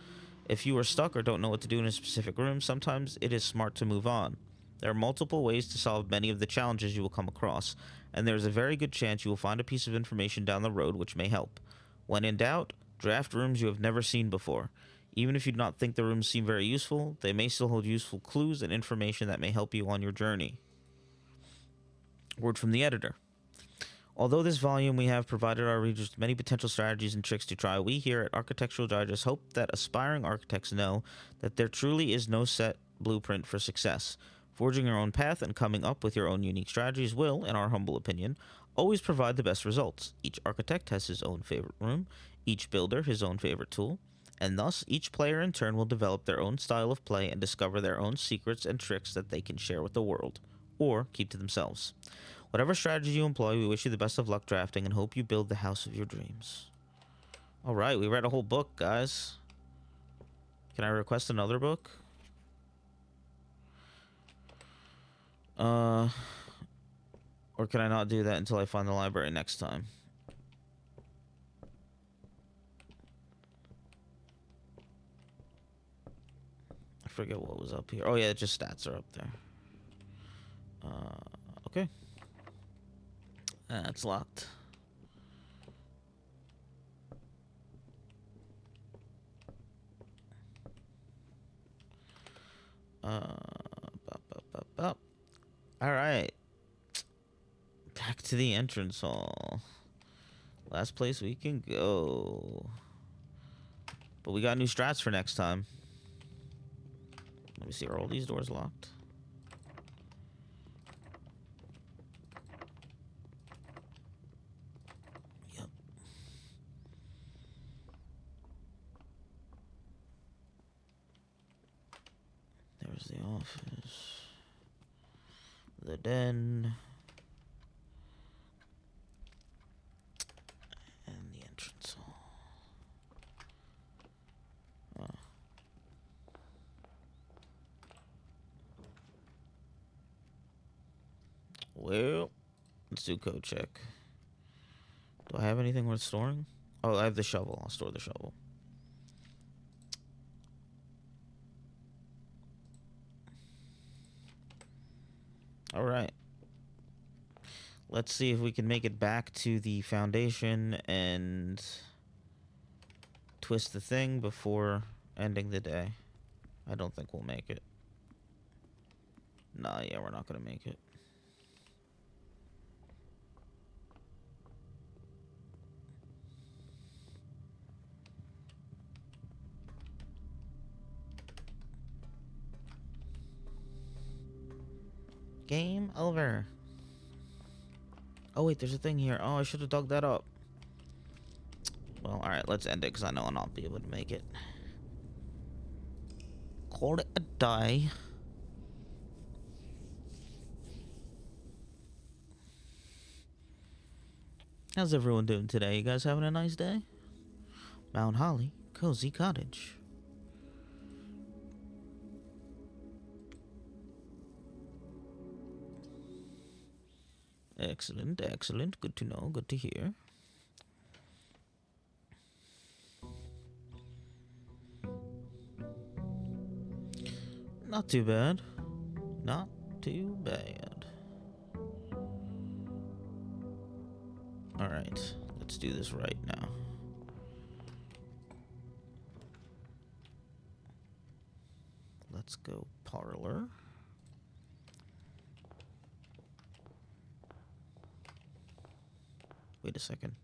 S1: If you are stuck or don't know what to do in a specific room, sometimes it is smart to move on. There are multiple ways to solve many of the challenges you will come across, and there is a very good chance you will find a piece of information down the road which may help. When in doubt, draft rooms you have never seen before. Even if you do not think the rooms seem very useful, they may still hold useful clues and information that may help you on your journey. Word from the editor. Although this volume we have provided our readers with many potential strategies and tricks to try, we here at Architectural Digest hope that aspiring architects know that there truly is no set blueprint for success. Forging your own path and coming up with your own unique strategies will, in our humble opinion, always provide the best results. Each architect has his own favorite room, each builder his own favorite tool, and thus each player in turn will develop their own style of play and discover their own secrets and tricks that they can share with the world, or keep to themselves. Whatever strategy you employ, we wish you the best of luck drafting and hope you build the house of your dreams. Alright, we read a whole book, guys. Can I request another book? Or can I not do that until I find the library next time? I forget what was up here. Oh yeah, just stats are up there. Okay. That's locked. All right. Back to the entrance hall. Last place we can go. But we got new strats for next time. Let me see, are all these doors locked? Yep. There's the office. The den. And the entrance hall. Well, let's do code check. Do I have anything worth storing? Oh, I have the shovel. I'll store the shovel. All right. Let's see if we can make it back to the foundation and twist the thing before ending the day. I don't think we'll make it. Nah, yeah, we're not gonna make it. Game over. Oh, wait, there's a thing here. Oh, I should have dug that up. Well, alright, let's end it, because I know I'll not be able to make it. Call it a day. How's everyone doing today? You guys having a nice day? Mount Holly, Cozy Cottage. Excellent, excellent. Good to know, good to hear. Not too bad. Not too bad. Alright, let's do this right now. Let's go parlor. Wait a second.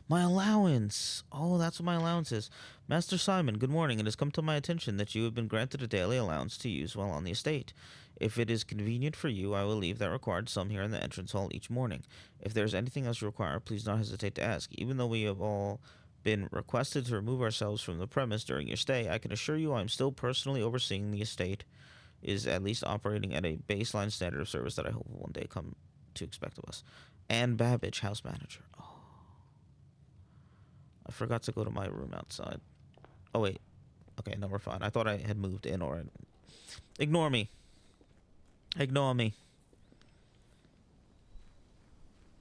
S1: My allowance! Oh, that's what my allowance is. Master Simon, good morning. It has come to my attention that you have been granted a daily allowance to use while on the estate. If it is convenient for you, I will leave that required sum here in the entrance hall each morning. If there is anything else you require, please don't hesitate to ask. Even though we have all been requested to remove ourselves from the premise during your stay, I can assure you I am still personally overseeing the estate is at least operating at a baseline standard of service that I hope will one day come to expect of us. Anne Babbage, house manager. Oh. I forgot to go to my room outside. Oh, wait. Okay, no, we're fine. I thought I had moved in or... Ignore me. Ignore me.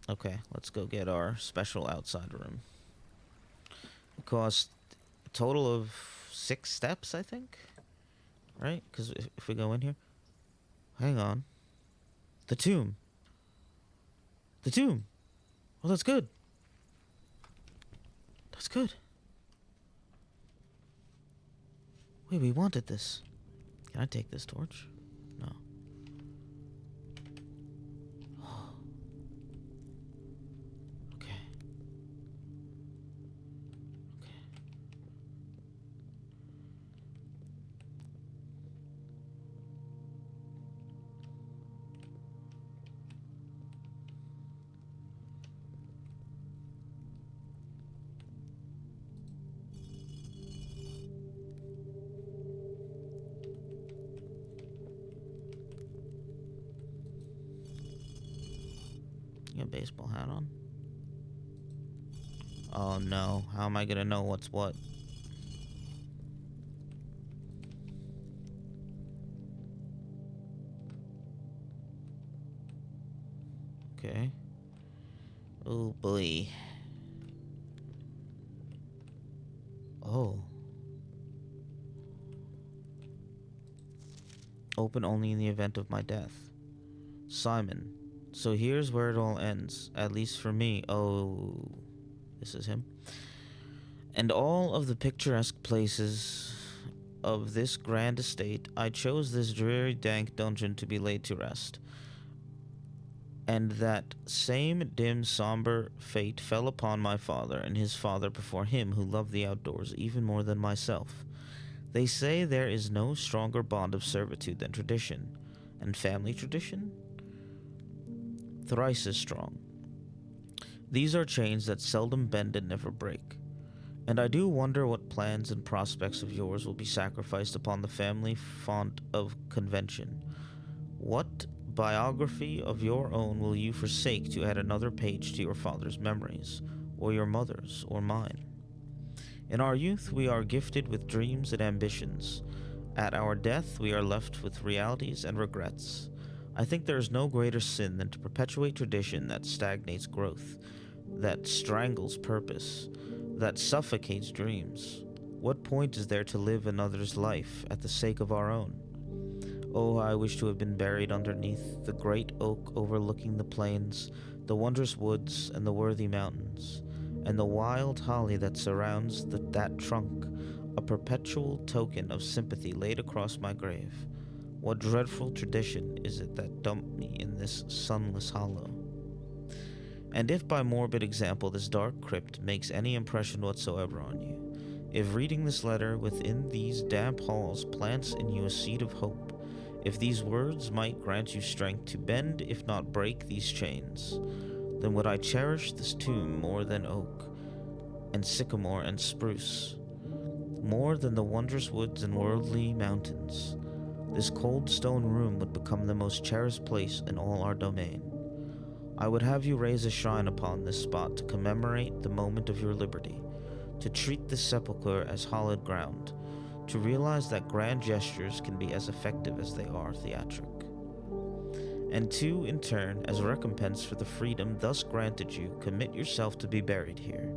S1: Okay, let's go get our special outside room. It cost a total of 6 steps, I think. Right? Because if we go in here... Hang on. The tomb. The tomb. Well, that's good. That's good. Wait, we wanted this. Can I take this torch? No. Okay. Okay. You got a baseball hat on? Oh no, how am I gonna know what's what? Okay. Oh boy. Oh. Open only in the event of my death. Simon. So here's where it all ends, at least for me. Oh, this is him. And all of the picturesque places of this grand estate, I chose this dreary, dank dungeon to be laid to rest. And that same dim, somber fate fell upon my father and his father before him, who loved the outdoors even more than myself. They say there is no stronger bond of servitude than tradition, and family tradition? Thrice as strong. These are chains that seldom bend and never break. And I do wonder what plans and prospects of yours will be sacrificed upon the family font of convention. What biography of your own will you forsake to add another page to your father's memories, or your mother's, or mine? In our youth, we are gifted with dreams and ambitions. At our death, we are left with realities and regrets. I think there is no greater sin than to perpetuate tradition that stagnates growth, that strangles purpose, that suffocates dreams. What point is there to live another's life at the sake of our own? Oh, I wish to have been buried underneath the great oak overlooking the plains, the wondrous woods, and the worthy mountains, and the wild holly that surrounds that trunk, a perpetual token of sympathy laid across my grave. What dreadful tradition is it that dumped me in this sunless hollow? And if by morbid example this dark crypt makes any impression whatsoever on you, if reading this letter within these damp halls plants in you a seed of hope, if these words might grant you strength to bend, if not break, these chains, then would I cherish this tomb more than oak, and sycamore, and spruce, more than the wondrous woods and worldly mountains. This cold stone room would become the most cherished place in all our domain. I would have you raise a shrine upon this spot to commemorate the moment of your liberty, to treat this sepulchre as hallowed ground, to realize that grand gestures can be as effective as they are theatric. And to, in turn, as a recompense for the freedom thus granted you, commit yourself to be buried here,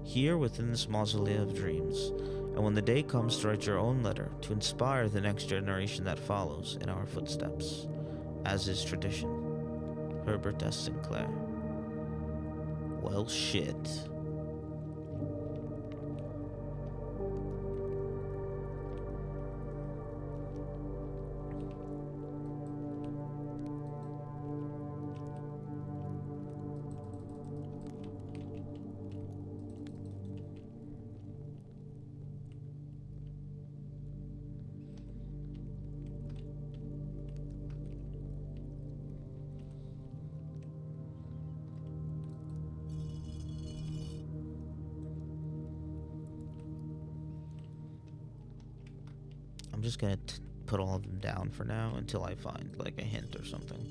S1: here within this mausoleum of dreams, and when the day comes to write your own letter, to inspire the next generation that follows in our footsteps, as is tradition. Herbert S. Sinclair. Well, shit. I'm just gonna put all of them down for now until I find like a hint or something.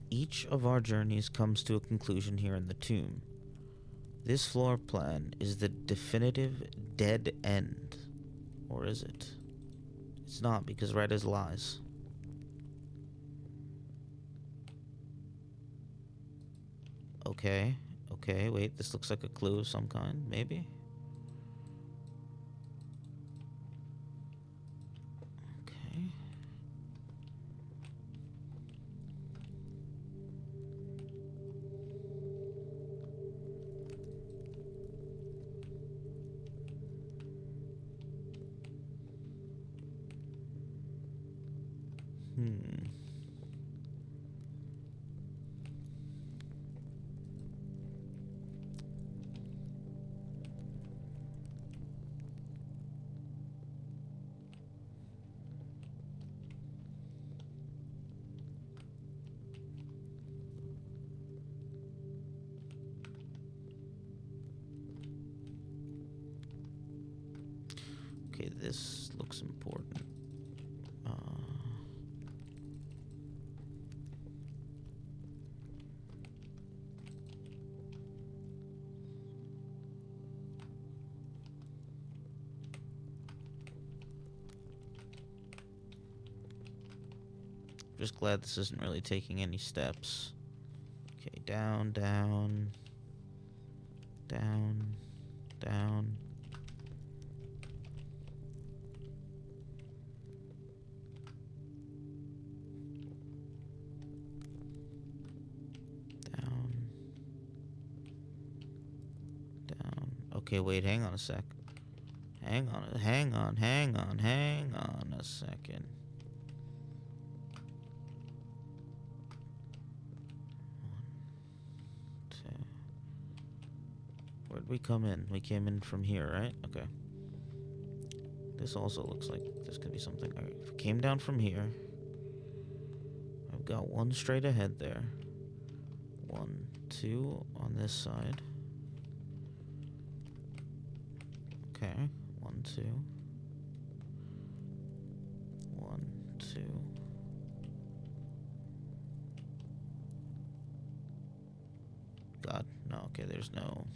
S1: Each of our journeys comes to a conclusion here in the tomb. This floor plan is the definitive dead end. Or is it? It's not, because red is lies. Okay, wait, this looks like a clue of some kind, maybe? Okay. Okay, this looks important. Just glad this isn't really taking any steps. Okay, down, down, down, down. Down. Down. Okay, wait, hang on a sec. Hang on a second. Where'd we come in? We came in from here, right? Okay. This also looks like this could be something. Alright, if we came down from here, I've got one straight ahead there. 1, 2 on this side. Okay. 1, 2. 1, 2. God, no, okay, there's no...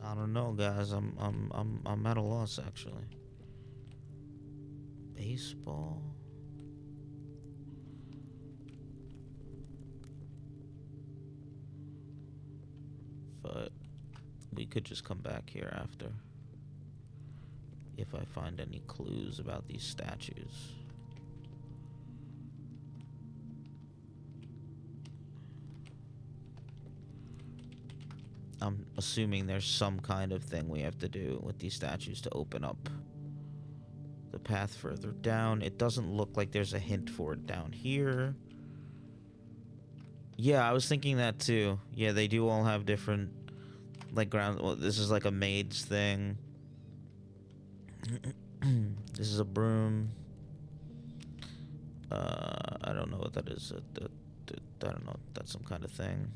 S1: I don't know, guys. I'm at a loss, actually. Baseball. But we could just come back here after. If I find any clues about these statues. I'm assuming there's some kind of thing we have to do with these statues to open up the path further down. It doesn't look like there's a hint for it down here. Yeah, I was thinking that too. Yeah, they do all have different, like, ground. Well, this is like a maid's thing. This is a broom. I don't know what that is. I don't know. That's some kind of thing.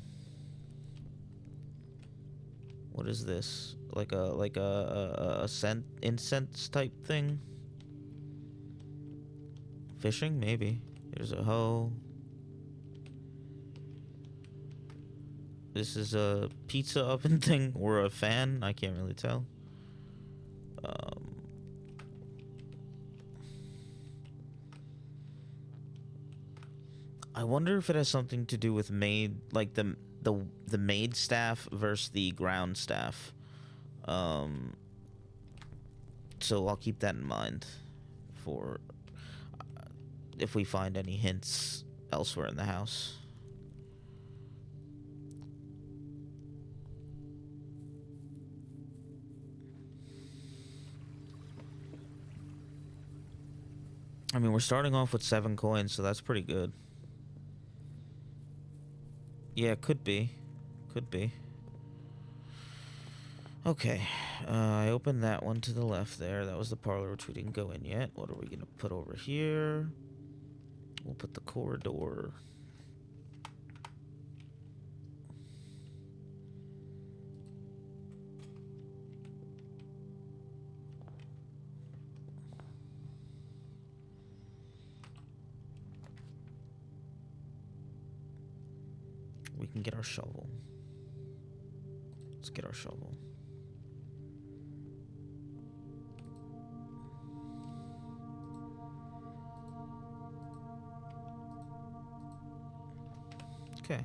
S1: What is this? Like a scent incense type thing? Fishing, maybe. There's a hoe. This is a pizza oven thing or a fan. I can't really tell. I wonder if it has something to do with maid, like the maid staff versus the ground staff. So I'll keep that in mind for if we find any hints elsewhere in the house. I mean, we're starting off with 7 coins, so that's pretty good. Yeah, could be. Could be. Okay. I opened that one to the left there. That was the parlor, which we didn't go in yet. What are we going to put over here? We'll put the corridor. We can get our shovel. Let's get our shovel. Okay.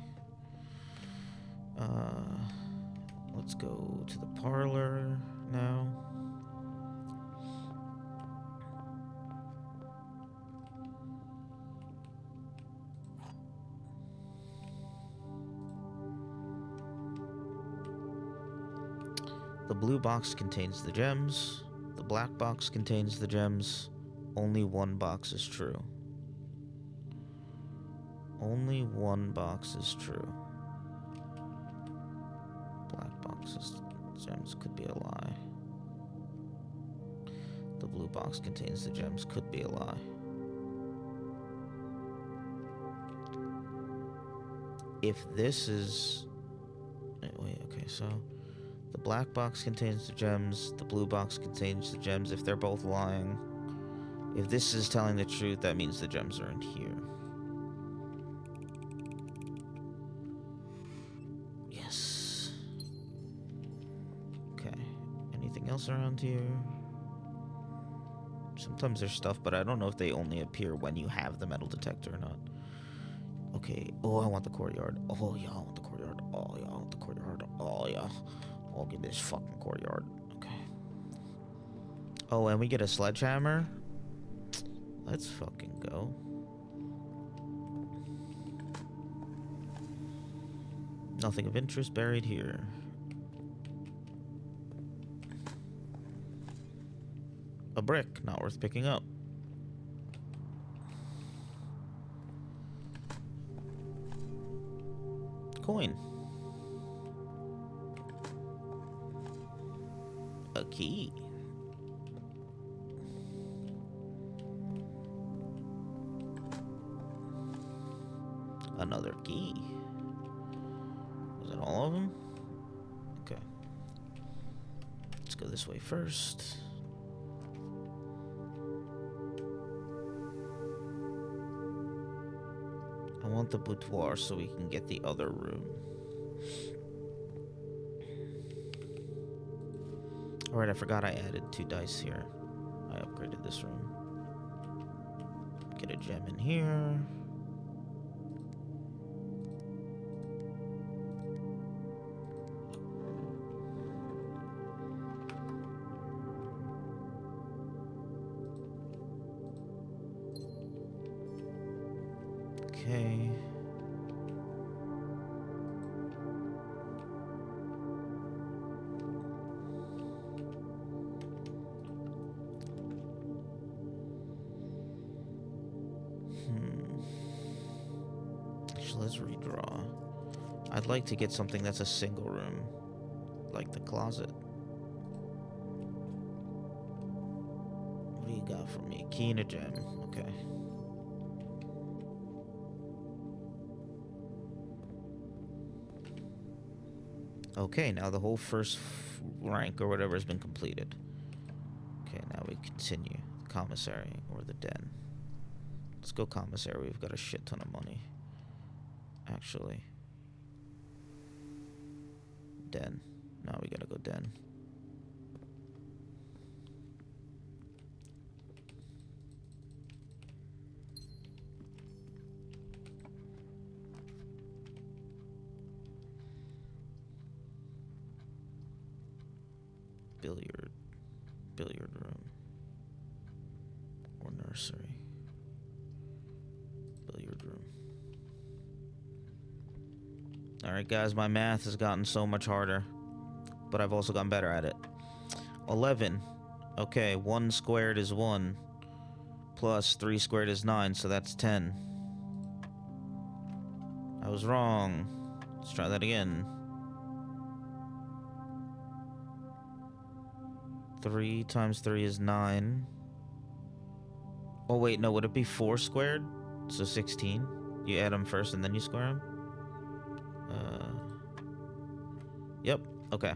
S1: Let's go to the parlor now. The blue box contains the gems. The black box contains the gems. Only one box is true. Only one box is true. Black box's gems could be a lie. the blue box contains the gems could be a lie. If this is... Wait, okay, so... The black box contains the gems, the blue box contains the gems. If they're both lying... If this is telling the truth, that means the gems are in here. Yes. Okay. Anything else around here? Sometimes there's stuff, but I don't know if they only appear when you have the metal detector or not. Okay. Oh, I want the courtyard. Oh, yeah, I want the courtyard. Oh, yeah, I want the courtyard. Oh, yeah. Oh, give me this fucking courtyard. Okay. Oh, and we get a sledgehammer? Let's fucking go. Nothing of interest buried here. A brick, not worth picking up. Coin. A key. Another key. Was that all of them? Okay. Let's go this way first. I want the boudoir so we can get the other room. Alright, I forgot I added 2 dice here. I upgraded this room. Get a gem in here. Okay. Actually, let's redraw. I'd like to get something that's a single room, like the closet. What do you got for me? Key and a gem. Okay. Okay, now the whole first rank or whatever has been completed. Okay, now we continue. The commissary or the den. Let's go commissary. We've got a shit ton of money. Actually. Den. Now we gotta go den. Billiard room or nursery. Billiard room. Alright guys, my math has gotten so much harder, but I've also gotten better at it. 11. Okay, 1 squared is 1 plus 3 squared is 9, so that's 10. I was wrong. Let's try that again. 3 times 3 is 9. Oh, wait, no, would it be 4 squared? So 16. You add them first and then you square them? Yep, okay.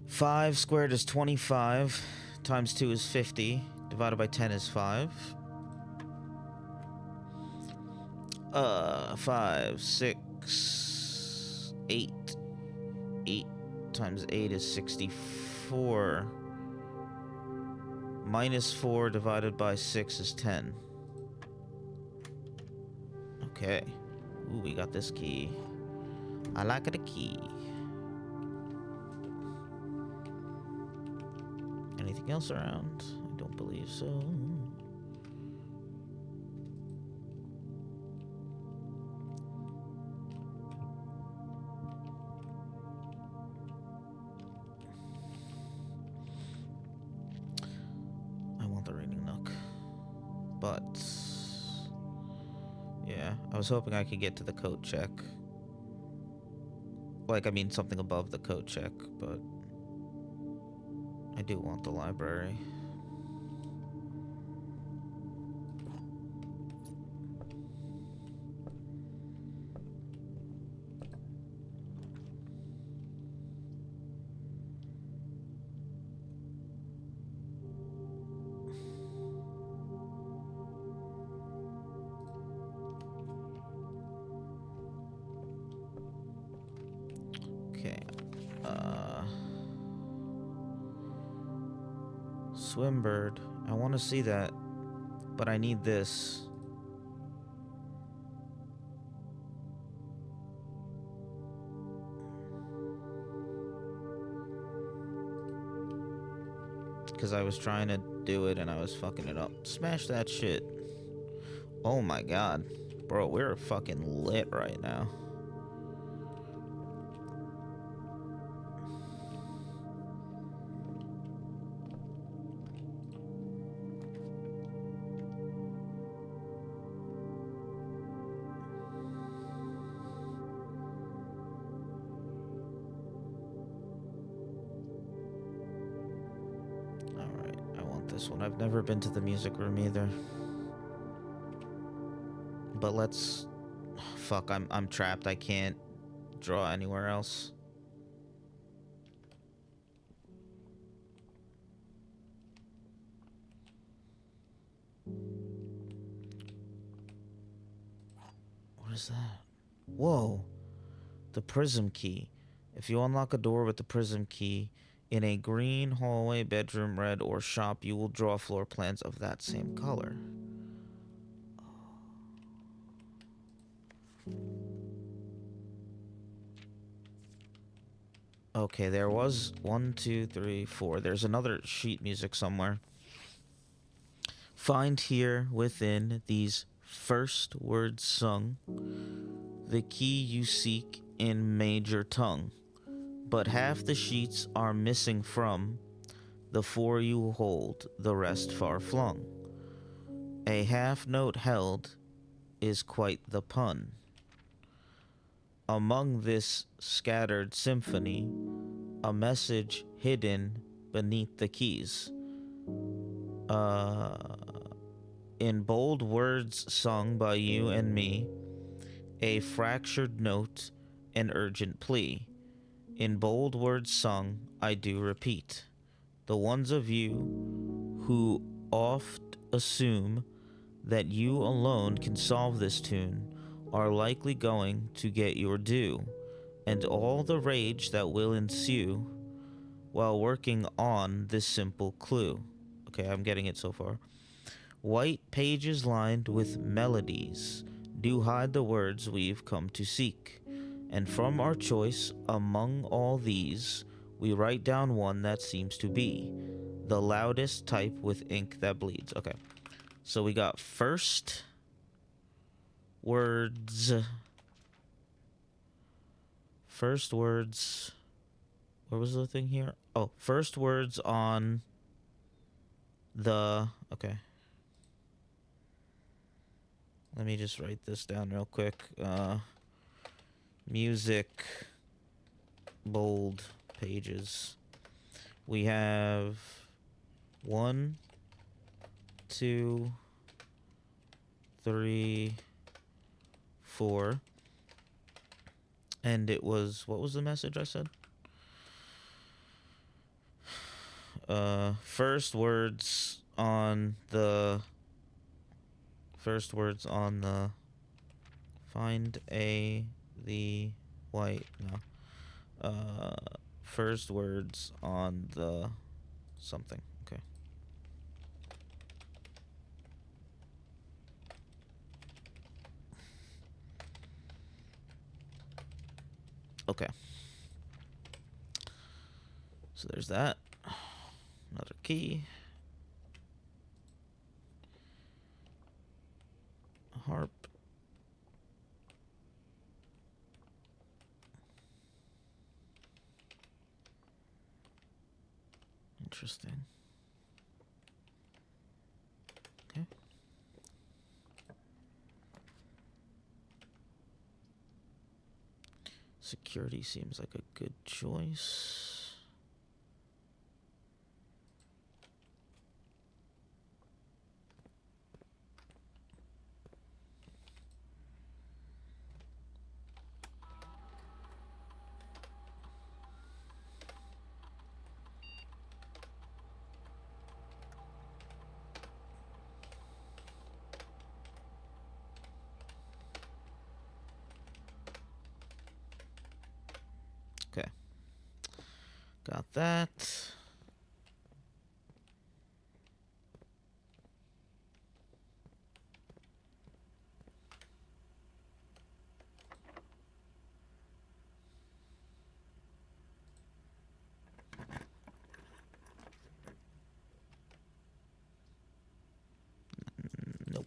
S1: 5 squared is 25. Times 2 is 50. Divided by 10 is 5. 5, 6, 8. 8 times 8 is 64. Minus 4 divided by 6 is 10. Okay. Ooh, we got this key. I like the key. Anything else around? I don't believe so. But yeah, I was hoping I could get to the coat check. Like, I mean, something above the coat check, but I do want the library. Okay. Swimbird. I want to see that, but I need this. Because I was trying to do it and I was fucking it up. Smash that shit. Oh my god. Bro, we're fucking lit right now. Alright, I want this one. I've never been to the music room either. But let's... Fuck, I'm trapped. I can't draw anywhere else. What is that? Whoa. The prism key. If you unlock a door with the prism key in a green hallway, bedroom, red, or shop, you will draw floor plans of that same color. Okay, there was 1, 2, 3, 4. There's another sheet music somewhere. Find here within these first words sung the key you seek in major tongue, but half the sheets are missing from the 4 you hold, the rest far flung. A half note held is quite the pun. Among this scattered symphony, a message hidden beneath the keys. In bold words sung by you and me, a fractured note, an urgent plea. In bold words sung, I do repeat, the ones of you who oft assume that you alone can solve this tune are likely going to get your due, and all the rage that will ensue while working on this simple clue. Okay, I'm getting it so far. White pages lined with melodies do hide the words we've come to seek, and from our choice among all these, we write down one that seems to be the loudest type with ink that bleeds. Okay, so we got first words. First words. Where was the thing here? Oh, first words on the... Okay. Let me just write this down real quick. Music. Bold pages. We have 1, 2, 3, 4. And it was... What was the message I said? First words on the find the white, no, first words on the something. Okay. Okay, so there's that. Another key. A harp. Interesting. Okay. Security seems like a good choice. Got that. Nope.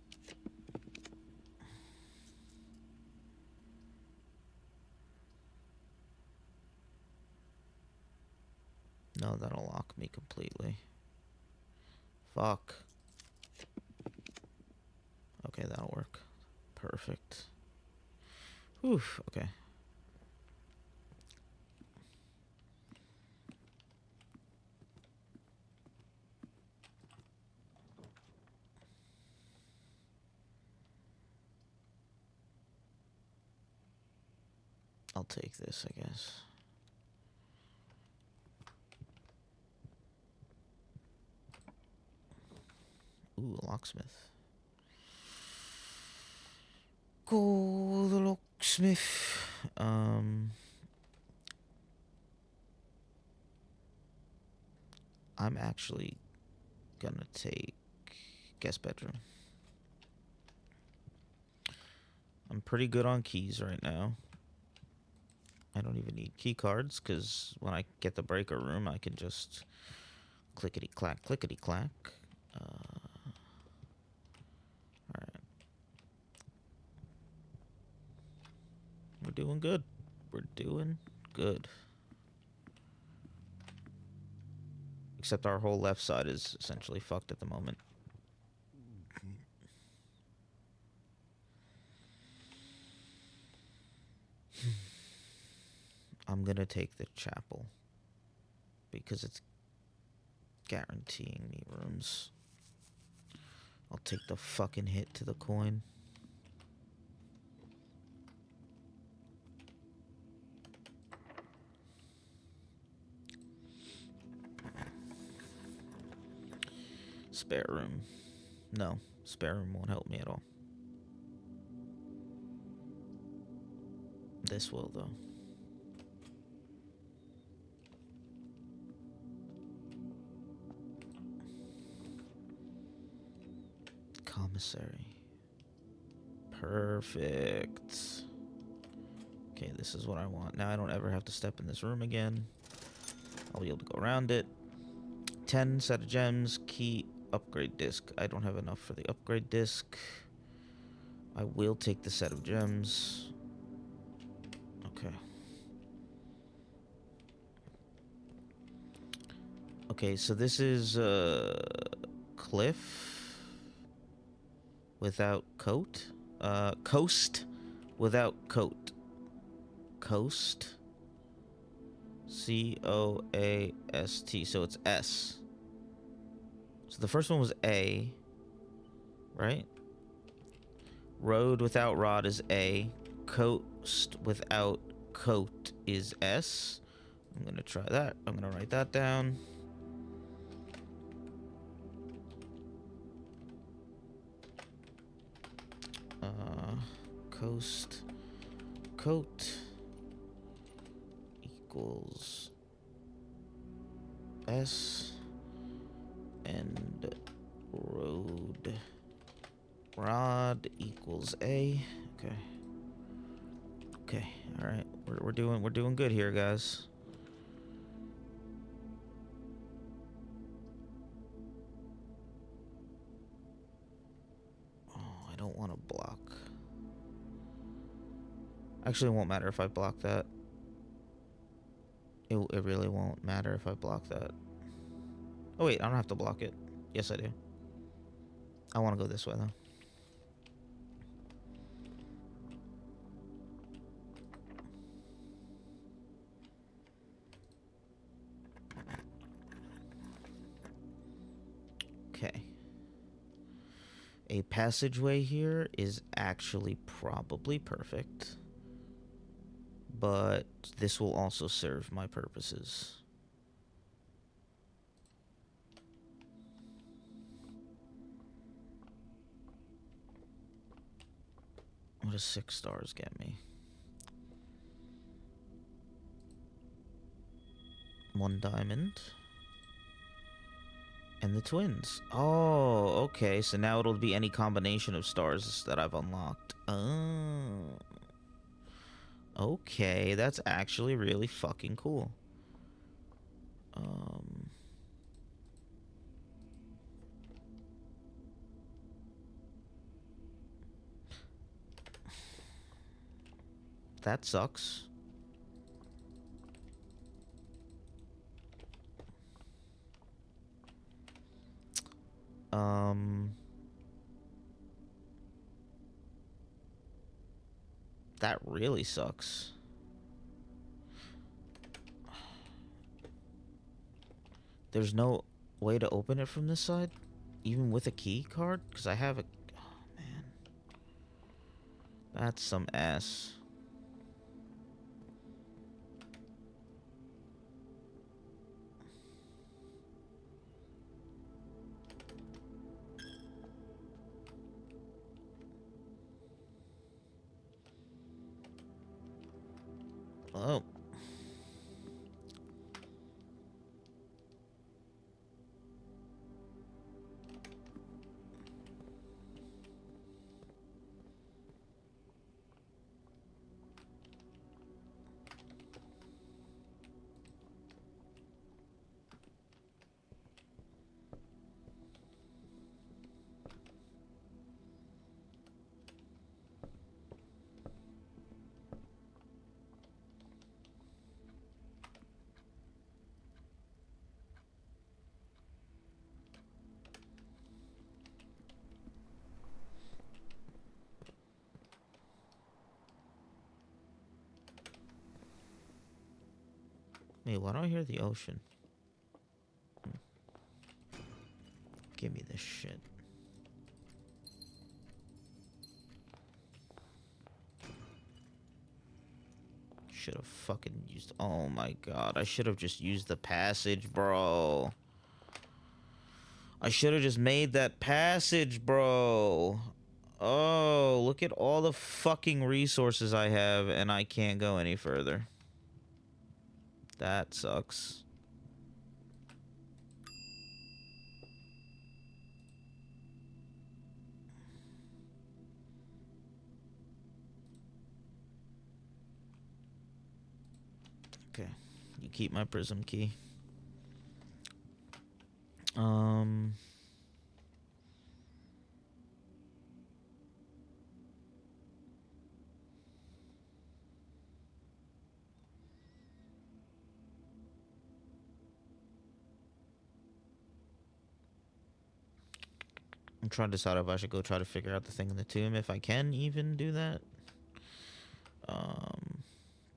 S1: No, that'll lock me completely. Fuck. Okay, that'll work. Perfect. Whew, okay. I'll take this, I guess. Ooh, a locksmith. Go the locksmith. I'm actually gonna take guest bedroom. I'm pretty good on keys right now. I don't even need key cards because when I get the breaker room, I can just clickety clack, clickety clack. Alright. We're doing good. We're doing good. Except our whole left side is essentially fucked at the moment. I'm gonna take the chapel because it's guaranteeing me rooms. I'll take the fucking hit to the coin. Spare room. No, spare room won't help me at all. This will, though. Commissary. Perfect. Okay, this is what I want. Now I don't ever have to step in this room again. I'll be able to go around it. 10 set of gems. Key upgrade disc. I don't have enough for the upgrade disc. I will take the set of gems. Okay. Okay, so this is cliff without coat. Coast without coat. Coast. C-O-A-S-T. So it's S. So the first one was A, right? Road without rod is A. Coast without coat is S. I'm gonna try that. I'm gonna write that down. Coast coat equals S, and road rod equals A. Okay. Okay. All right. We're doing good here, guys. Oh, I don't want to block. Actually, it won't matter if I block that. It really won't matter if I block that. Oh wait, I don't have to block it. Yes, I do. I want to go this way though. Okay. A passageway here is actually probably perfect. But this will also serve my purposes. What does 6 stars get me? 1 diamond. And the twins. Oh, okay. So now it'll be any combination of stars that I've unlocked. Oh. Okay, that's actually really fucking cool. That sucks. That really sucks. There's no way to open it from this side? Even with a key card? Because I have a... Oh, man. That's some ass. Oh. Wait, why do I hear the ocean? Give me this shit. Should have fucking used... Oh my god, I should have just used the passage, bro. I should have just made that passage, bro. Oh, look at all the fucking resources I have, and I can't go any further. That sucks. Okay, you keep my prism key. I'm trying to decide if I should go try to figure out the thing in the tomb, if I can even do that.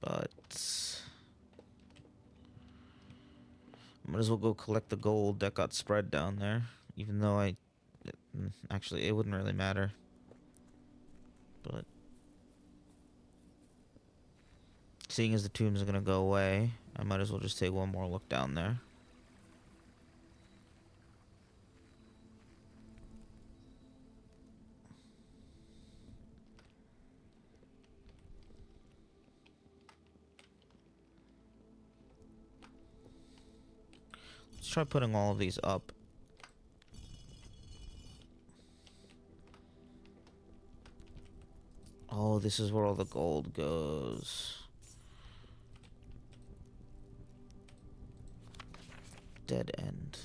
S1: But might as well go collect the gold that got spread down there, even though actually, it wouldn't really matter. But seeing as the tombs are gonna go away, I might as well just take one more look down there. Let's try putting all of these up. Oh, this is where all the gold goes. Dead end.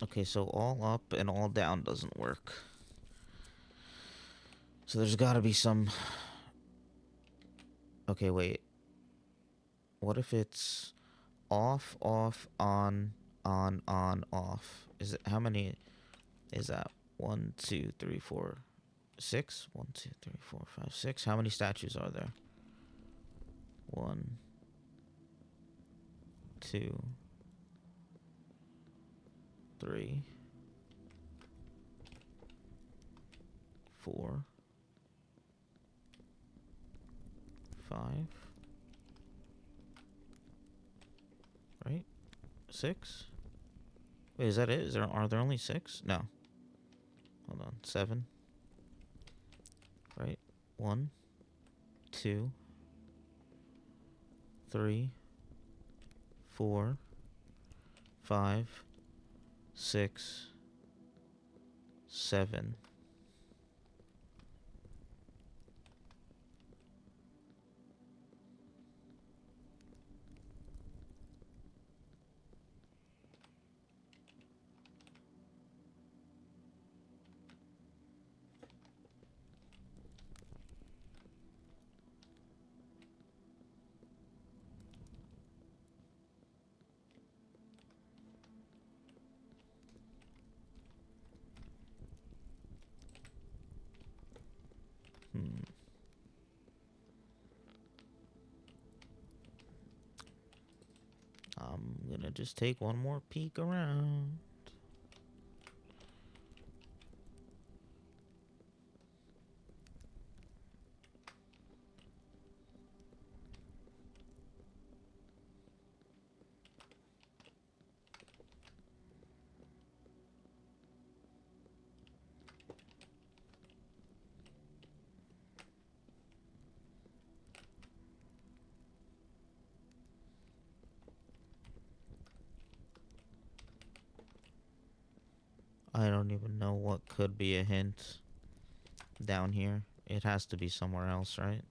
S1: Okay, so all up and all down doesn't work. So there's gotta be some... Okay, wait. What if it's off, on, on, off. Is it, how many is that? 1, 2, 3, 4, 6? 1, 2, 3, 4, 5, 6. How many statues are there? 1, 2, 3, 4, 5. Right? 6? Wait, is that it? Are there only 6? No. Hold on. 7. Right? 1, 2, 3, 4, 5, 6, 7. I'm gonna just take one more peek around. I don't even know what could be a hint down here. It has to be somewhere else, right?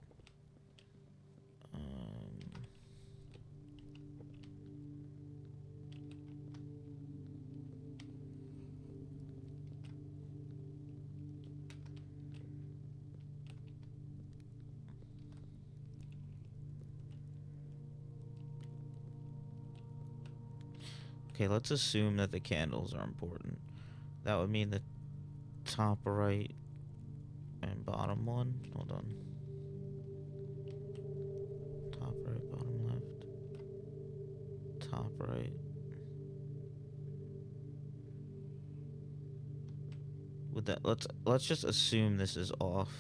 S1: Okay, let's assume that the candles are important. That would mean the top right and bottom one. Hold on. Top right, bottom left. Top right. With that, let's just assume this is off.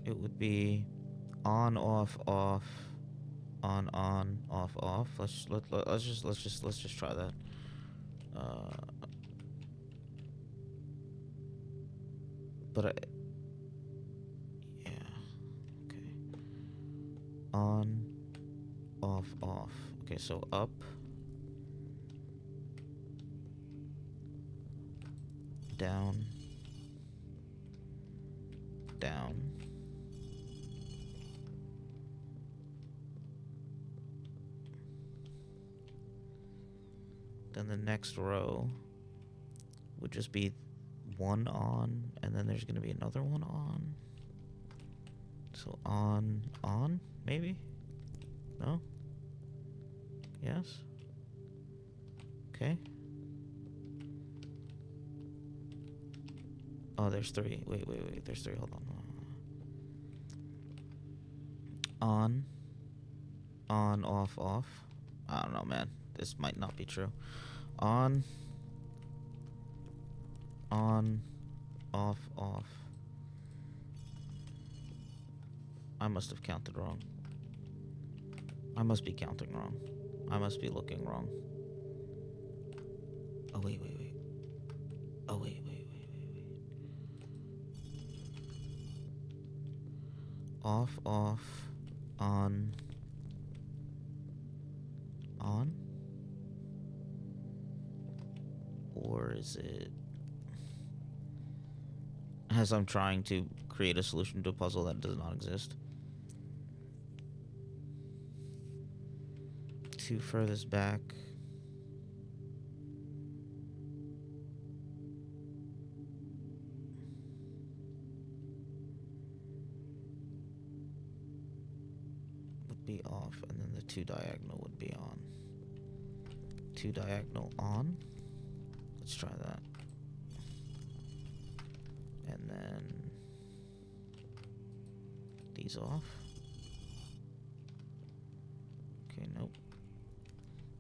S1: It would be on, off, off, on, off, off. Let's just try that. Yeah, okay. On, off, off. Okay, so up, down, down. Then the next row would just be one on, and then there's gonna be another one on. So on, maybe? No? Yes? Okay. Oh, there's 3. Wait. There's 3. Hold on. On, off, off. I don't know, man. This might not be true. On, off, off. I must have counted wrong. I must be counting wrong. I must be looking wrong. Oh, wait. Oh, wait. Off, on. Or is it... As I'm trying to create a solution to a puzzle that does not exist. 2 furthest back. be off, and then the 2 diagonal would be on. 2 diagonal on. Let's try that. And then these off. Okay, nope.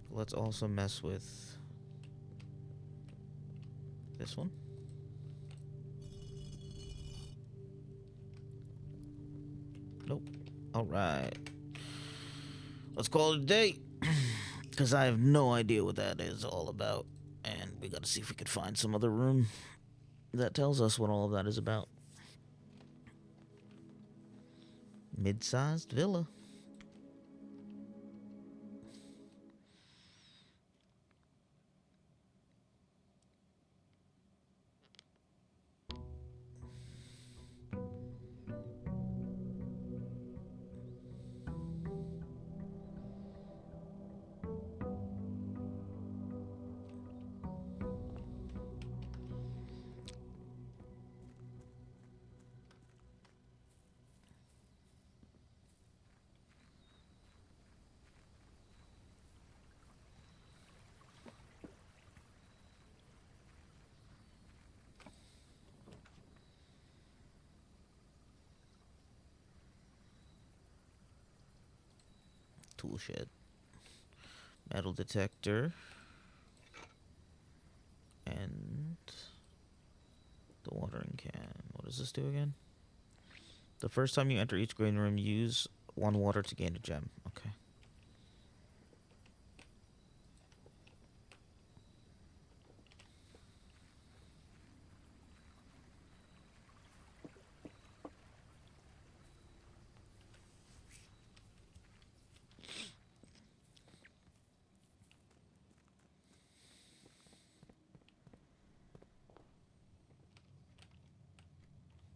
S1: Let's also mess with this one. Nope. All right. Let's call it a day. Because I have no idea what that is all about. And we got to see if we could find some other room that tells us what all of that is about. Mid-sized villa. Tool shed. Metal detector. And the watering can. What does this do again? The first time you enter each green room, use 1 water to gain a gem. Okay.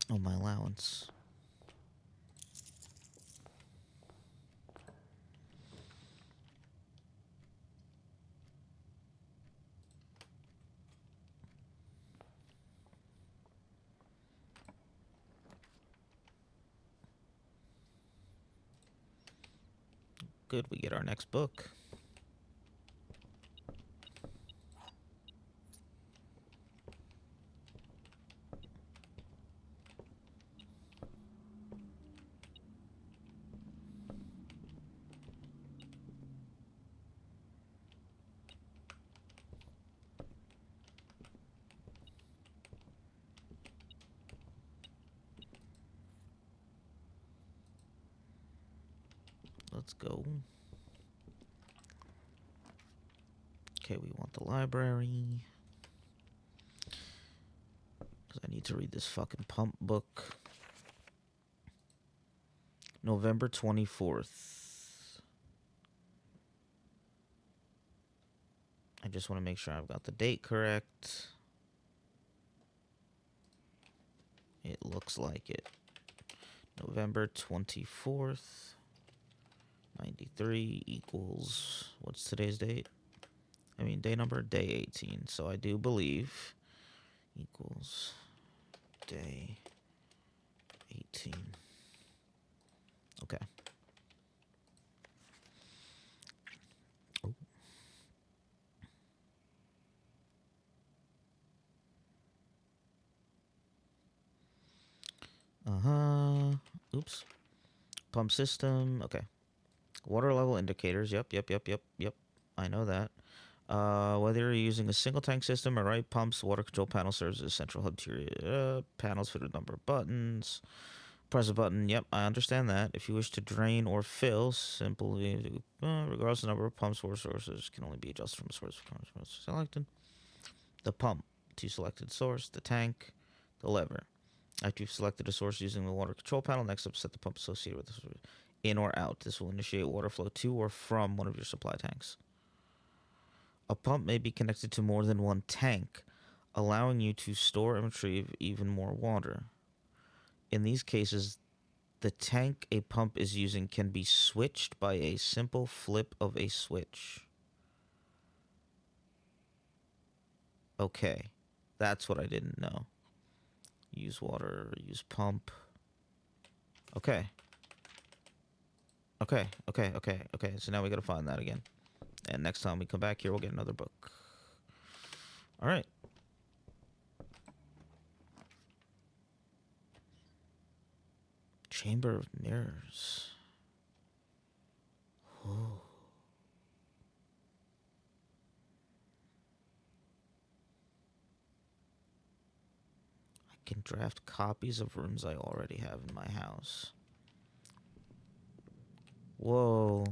S1: Oh, my allowance. Good, we get our next book. Let's go. Okay, we want the library. Because I need to read this fucking pump book. November 24th. I just want to make sure I've got the date correct. It looks like it. November 24th. 93 equals... What's today's date? I mean, day number, day 18. So I do believe equals day 18. Okay. Oh. Oops. Pump system. Okay. Water level indicators. Yep. I know that. Whether you're using a single tank system or right pumps, water control panel serves as a central hub to your panels for the number of buttons. Press a button. Yep, I understand that. If you wish to drain or fill, simply, regardless of the number of pumps or sources, can only be adjusted from a source selected. The pump to selected source, the tank, the lever. After you've selected a source using the water control panel, next up set the pump associated with the source in or out. This will initiate water flow to or from one of your supply tanks. A pump may be connected to more than one tank, allowing you to store and retrieve even more water. In these cases, the tank a pump is using can be switched by a simple flip of a switch. Okay, that's what I didn't know. Use water, use pump. Okay. Okay, okay, okay, okay. So now we gotta find that again. And next time we come back here, we'll get another book. All right. Chamber of Mirrors. Oh. I can draft copies of rooms I already have in my house. Whoa.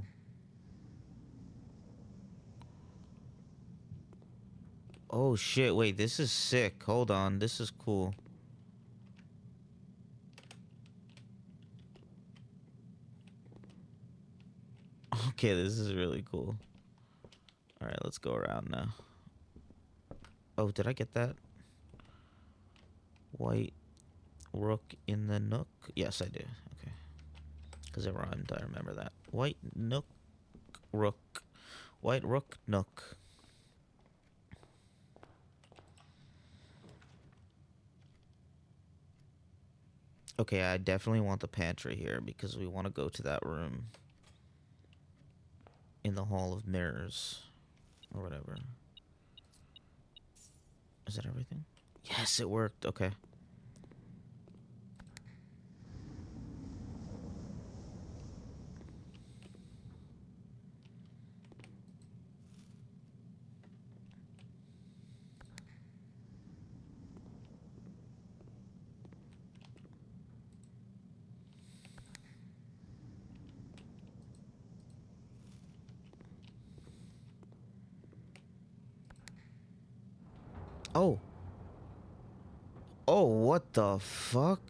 S1: Oh shit, wait, this is sick. Hold on, this is cool. Okay, this is really cool. Alright, let's go around now. Oh, did I get that? White rook in the nook? Yes, I do. Okay. Because it rhymed, I remember that. White nook, rook. White rook, nook. Okay, I definitely want the pantry here because we want to go to that room in the Hall of Mirrors or whatever. Is that everything? Yes, it worked. Okay. Oh. Oh, what the fuck?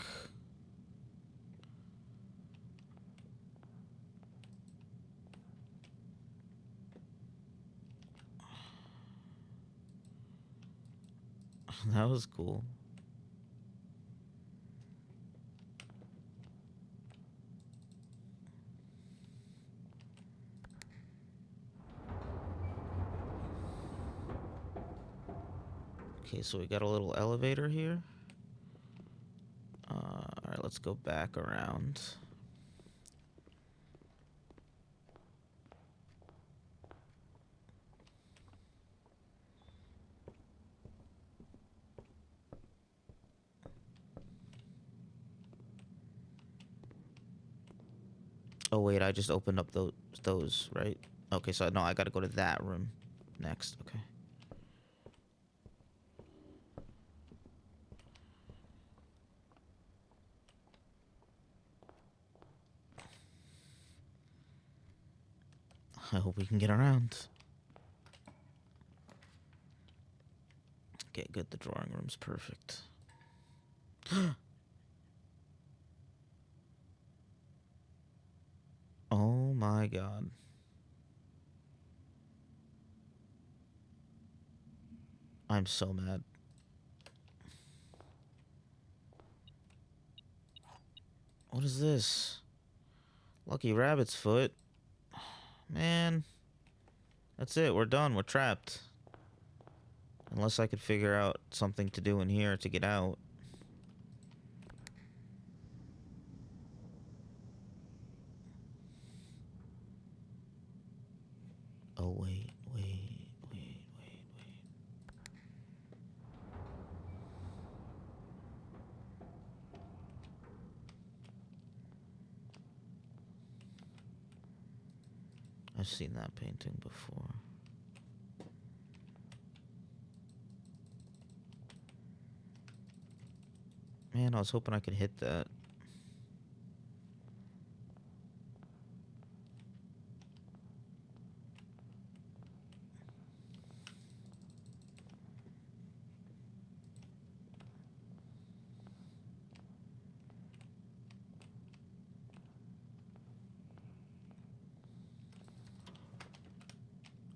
S1: That was cool. Okay, so we got a little elevator here. Alright, let's go back around. Oh, wait, I just opened up those, right? Okay, so no, I gotta go to that room next. Okay. I hope we can get around. Okay, good. The drawing room's perfect. Oh my god. I'm so mad. What is this? Lucky rabbit's foot. Man. That's it. We're done. We're trapped. Unless I could figure out something to do in here to get out. Oh, wait. I've seen that painting before. Man, I was hoping I could hit that.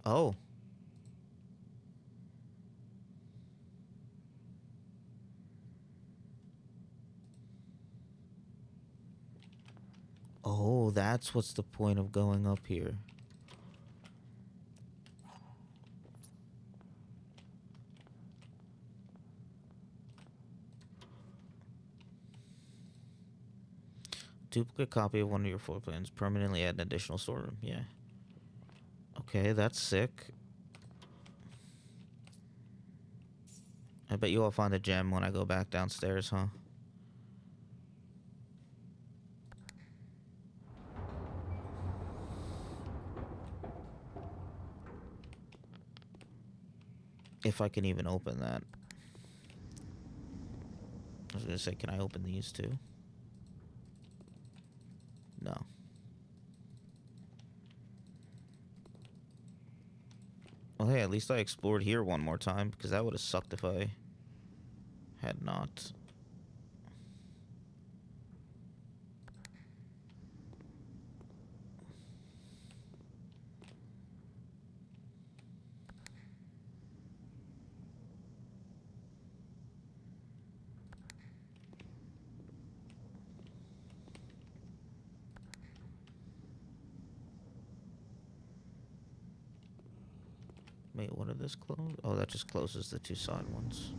S1: Oh. Oh, that's what's the point of going up here. Duplicate copy of one of your floor plans. Permanently add an additional storeroom. Yeah. Okay, that's sick. I bet you I'll find a gem when I go back downstairs, huh? If I can even open that. I was gonna say, can I open these too? No. Well, hey, at least I explored here one more time, because that would have sucked if I had not. Wait, what did this close? Oh, that just closes the two side ones.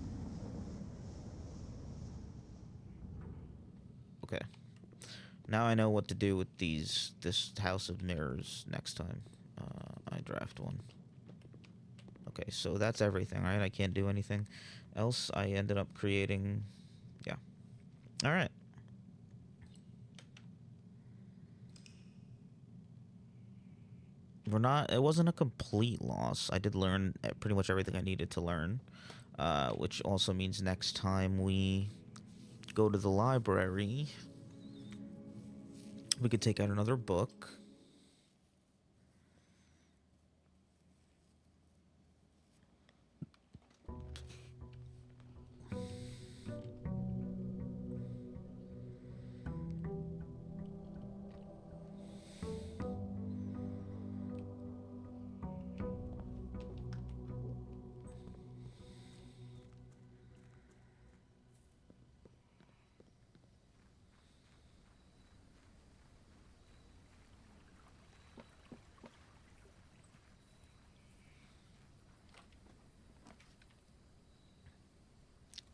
S1: Okay. Now I know what to do with this house of mirrors next time I draft one. Okay, so that's everything, right? I can't do anything else. I ended up creating... Yeah. Alright. It wasn't a complete loss. I did learn pretty much everything I needed to learn. Which also means next time we go to the library, we could take out another book.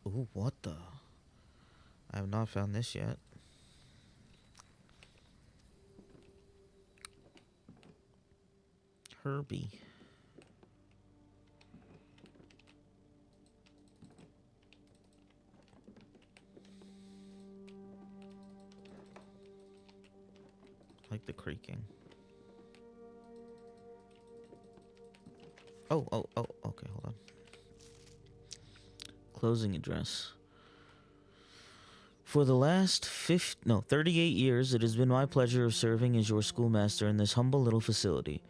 S1: Ooh, what the? I have not found this yet. Herbie. I like the creaking. Oh, okay, hold on. Closing address. For the last 38 years, it has been my pleasure of serving as your schoolmaster in this humble little facility.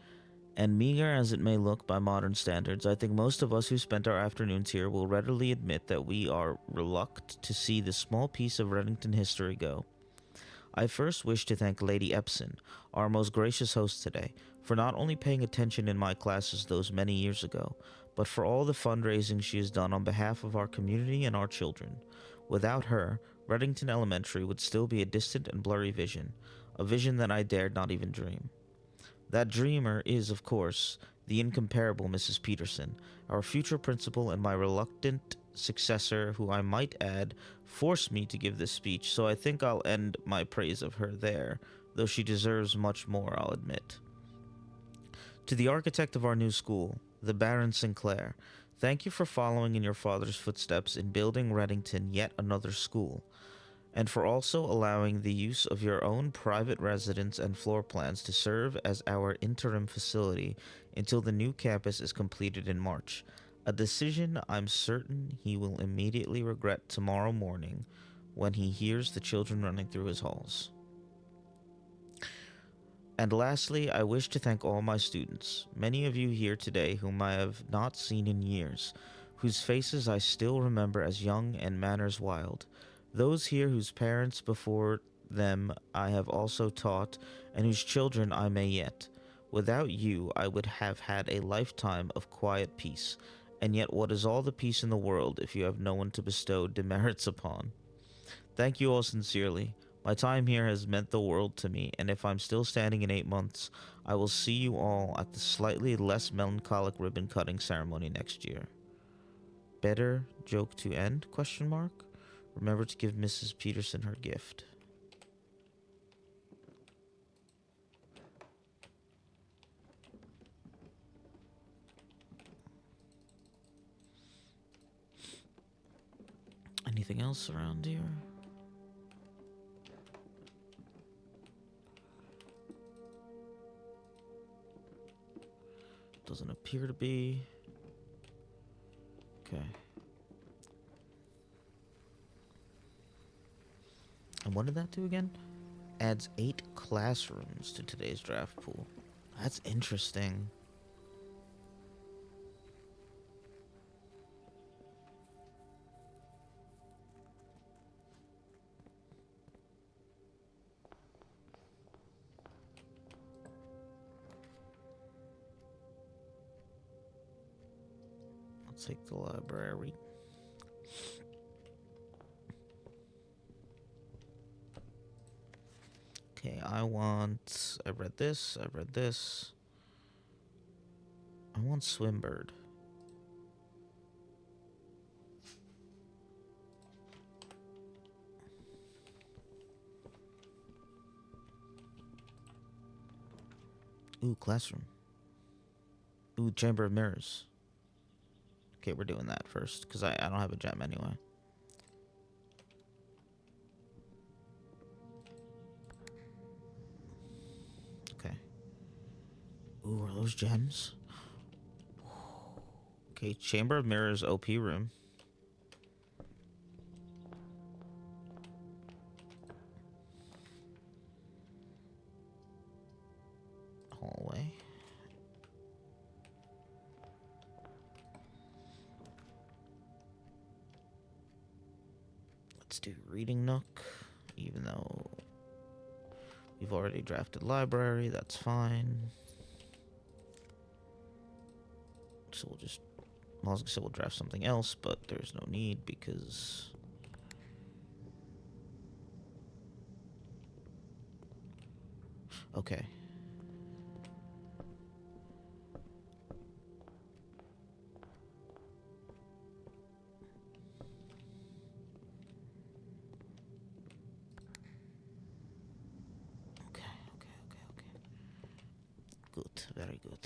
S1: And meager as it may look by modern standards, I think most of us who spent our afternoons here will readily admit that we are reluctant to see this small piece of Reddington history go. I first wish to thank Lady Epson, our most gracious host today, for not only paying attention in my classes those many years ago, but for all the fundraising she has done on behalf of our community and our children. Without her, Reddington Elementary would still be a distant and blurry vision, a vision that I dared not even dream. That dreamer is, of course, the incomparable Mrs. Peterson, our future principal and my reluctant successor, who I might add, forced me to give this speech, so I think I'll end my praise of her there, though she deserves much more, I'll admit. To the architect of our new school, the Baron Sinclair, thank you for following in your father's footsteps in building Reddington yet another school, and for also allowing the use of your own private residence and floor plans to serve as our interim facility until the new campus is completed in March, a decision I'm certain he will immediately regret tomorrow morning when he hears the children running through his halls. And lastly, I wish to thank all my students, many of you here today whom I have not seen in years, whose faces I still remember as young and manners wild, those here whose parents before them I have also taught, and whose children I may yet. Without you, I would have had a lifetime of quiet peace, and yet what is all the peace in the world if you have no one to bestow demerits upon? Thank you all sincerely. My time here has meant the world to me, and if I'm still standing in 8 months, I will see you all at the slightly less melancholic ribbon-cutting ceremony next year. Better joke to end? Question mark. Remember to give Mrs. Peterson her gift. Anything else around here? Doesn't appear to be. Okay. And what did that do again? Adds 8 classrooms to today's draft pool. That's interesting. Let's take the library. Okay, I read this. I want Swimbird. Ooh, classroom. Ooh, Chamber of Mirrors. Okay, we're doing that first, because I don't have a gem anyway. Okay. Ooh, are those gems? Okay, Chamber of Mirrors OP room. Hallway. Let's do Reading Nook, even though we've already drafted Library, that's fine. So we'll just, I was gonna say we'll draft something else, but there's no need because okay. Okay. Good, very good.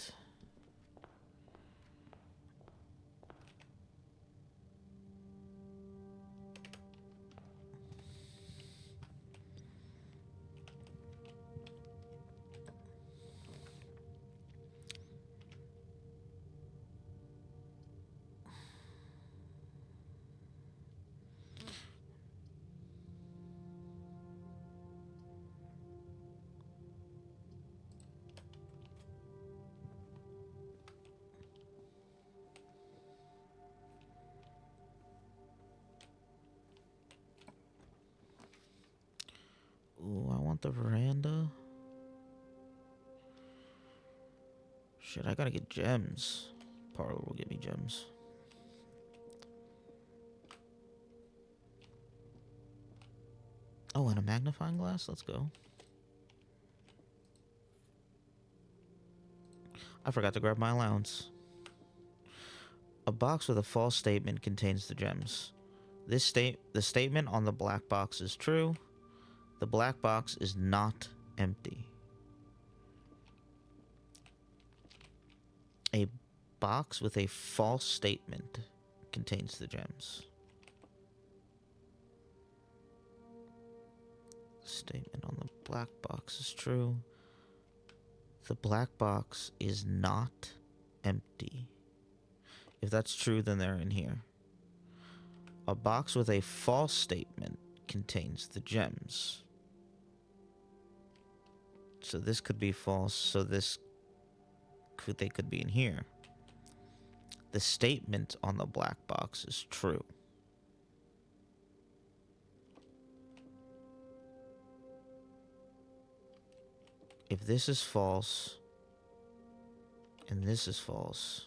S1: Ooh, I want the veranda. Shit, I gotta get gems. Parlor will give me gems. Oh, and a magnifying glass? Let's go. I forgot to grab my allowance. A box with a false statement contains the gems. The statement on the black box is true. The black box is not empty. A box with a false statement contains the gems. Statement on the black box is true. The black box is not empty. If that's true, then they're in here. A box with a false statement contains the gems. So this could be false, so they could be in here. The statement on the black box is true. If this is false, and this is false,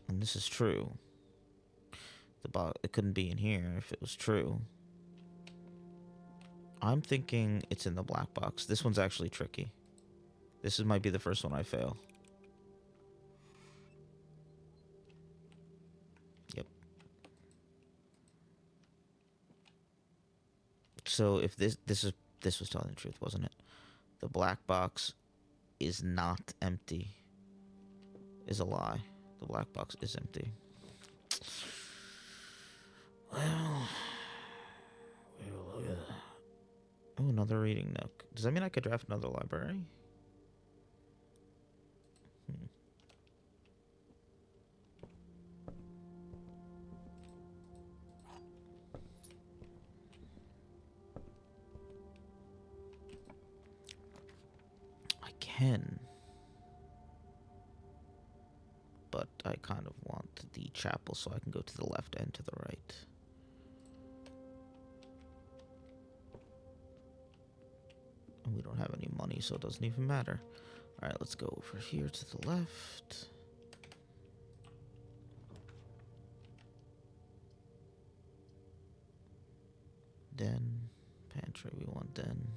S1: and this is true, it couldn't be in here if it was true. I'm thinking it's in the black box. This one's actually tricky. Might be the first one I fail. Yep. So if this was telling the truth, wasn't it? The black box is not empty is a lie. The black box is empty. Well, oh, another reading nook. Does that mean I could draft another library? I can. But I kind of want the chapel so I can go to the left and to the right. And we don't have any money, so it doesn't even matter. Alright, let's go over here to the left. Den. Pantry, we want den.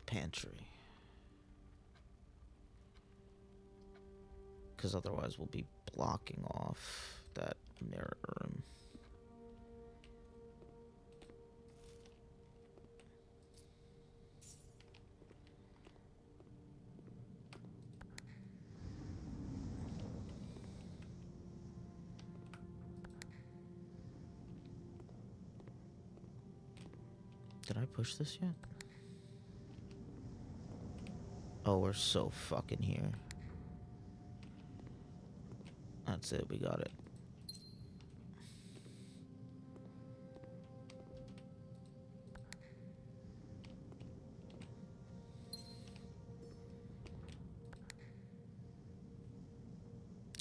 S1: Pantry. Because otherwise we'll be blocking off that mirror room. Did I push this yet? Oh, we're so fucking here. That's it, we got it.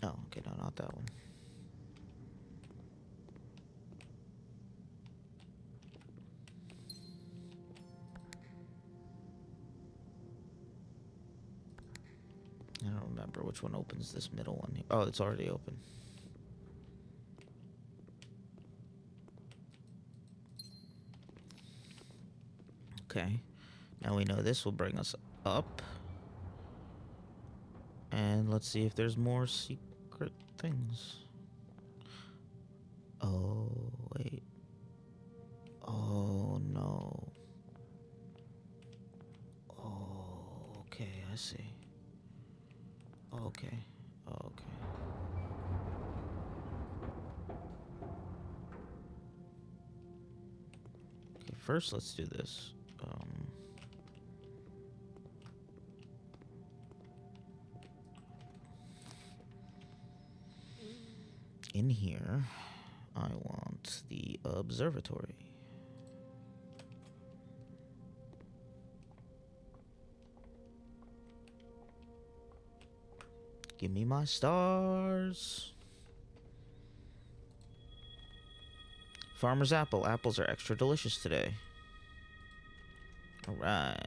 S1: Oh, okay, no, not that one. I don't remember which one opens this middle one. Oh, it's already open. Okay. Now we know this will bring us up. And let's see if there's more secret things. Oh, wait. Oh, no. Oh, okay, I see. Okay, okay. Okay, first let's do this. In here, I want the observatory. Give me my stars. Farmer's apple. Apples are extra delicious today. All right.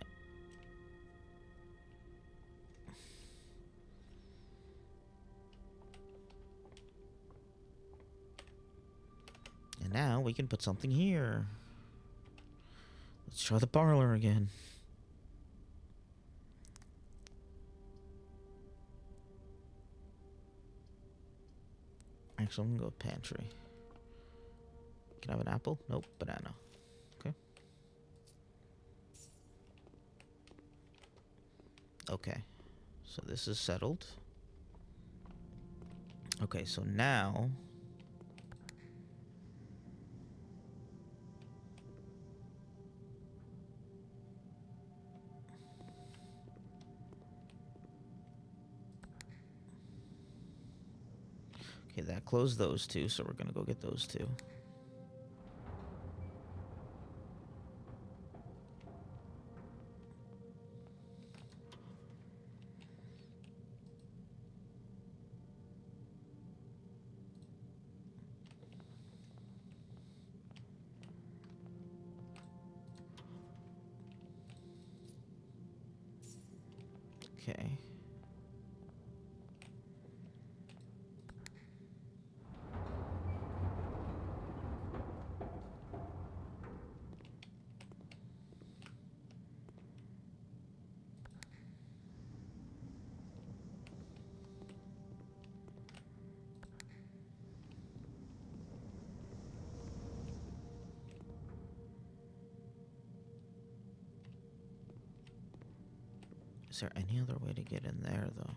S1: And now we can put something here. Let's try the parlor again. Actually, I'm gonna go with pantry. Can I have an apple? Nope, banana. Okay. Okay. So this is settled. Okay, so now... Okay, that closed those two, so we're gonna go get those two. Okay. Is there any other way to get in there, though?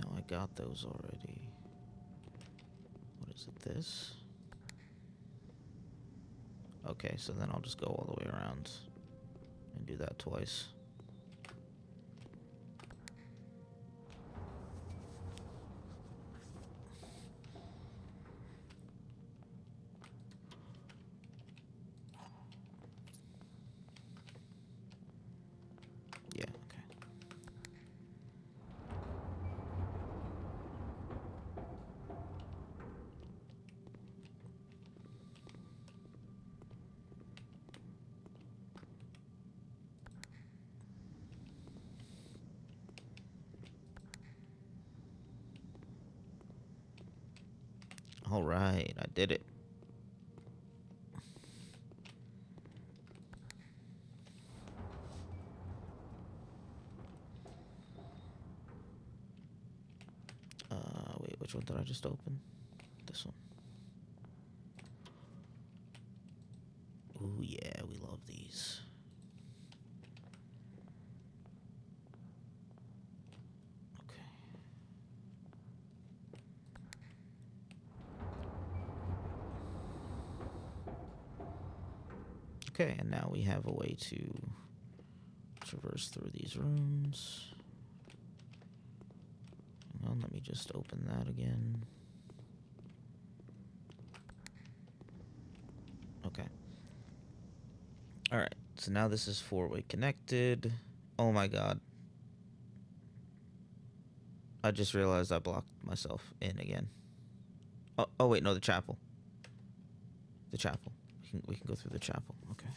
S1: No, I got those already. What is it, this? Okay, so then I'll just go all the way around and do that twice. Yeah, okay. All right, I did it. Wait, which one did I just open? This one. Ooh, yeah, we love these. Okay. Okay, and now we have a way to traverse through these rooms. Hang on, let me just open that again. Okay. Alright, so now this is four-way connected. Oh my god. I just realized I blocked myself in again. Oh wait, no, the chapel. The chapel. We can go through the chapel. Okay.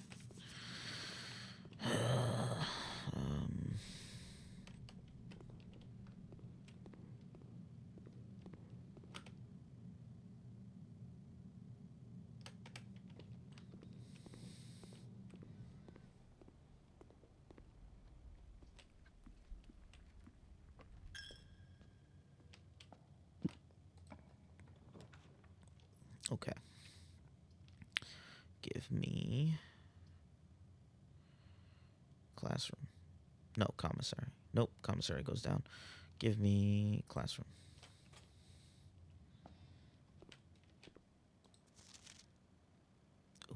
S1: Okay. Give me classroom. No, commissary. Nope, commissary goes down. Give me classroom.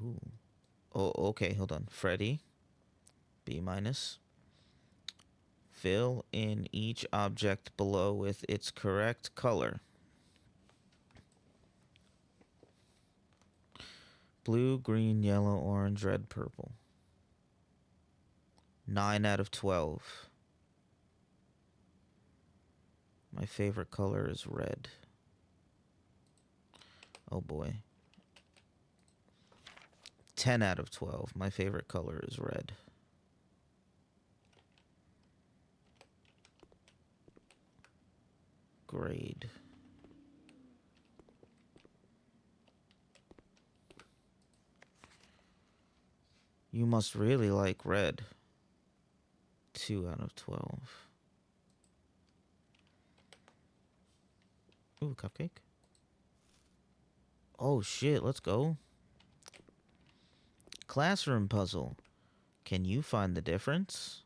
S1: Ooh. Oh, okay, hold on. Freddy, B minus. Fill in each object below with its correct color. Blue, green, yellow, orange, red, purple. 9 out of 12. My favorite color is red. Oh boy. 10 out of 12. My favorite color is red. Grade. You must really like red. 2 out of 12. Ooh, cupcake. Oh shit, let's go. Classroom puzzle. Can you find the difference?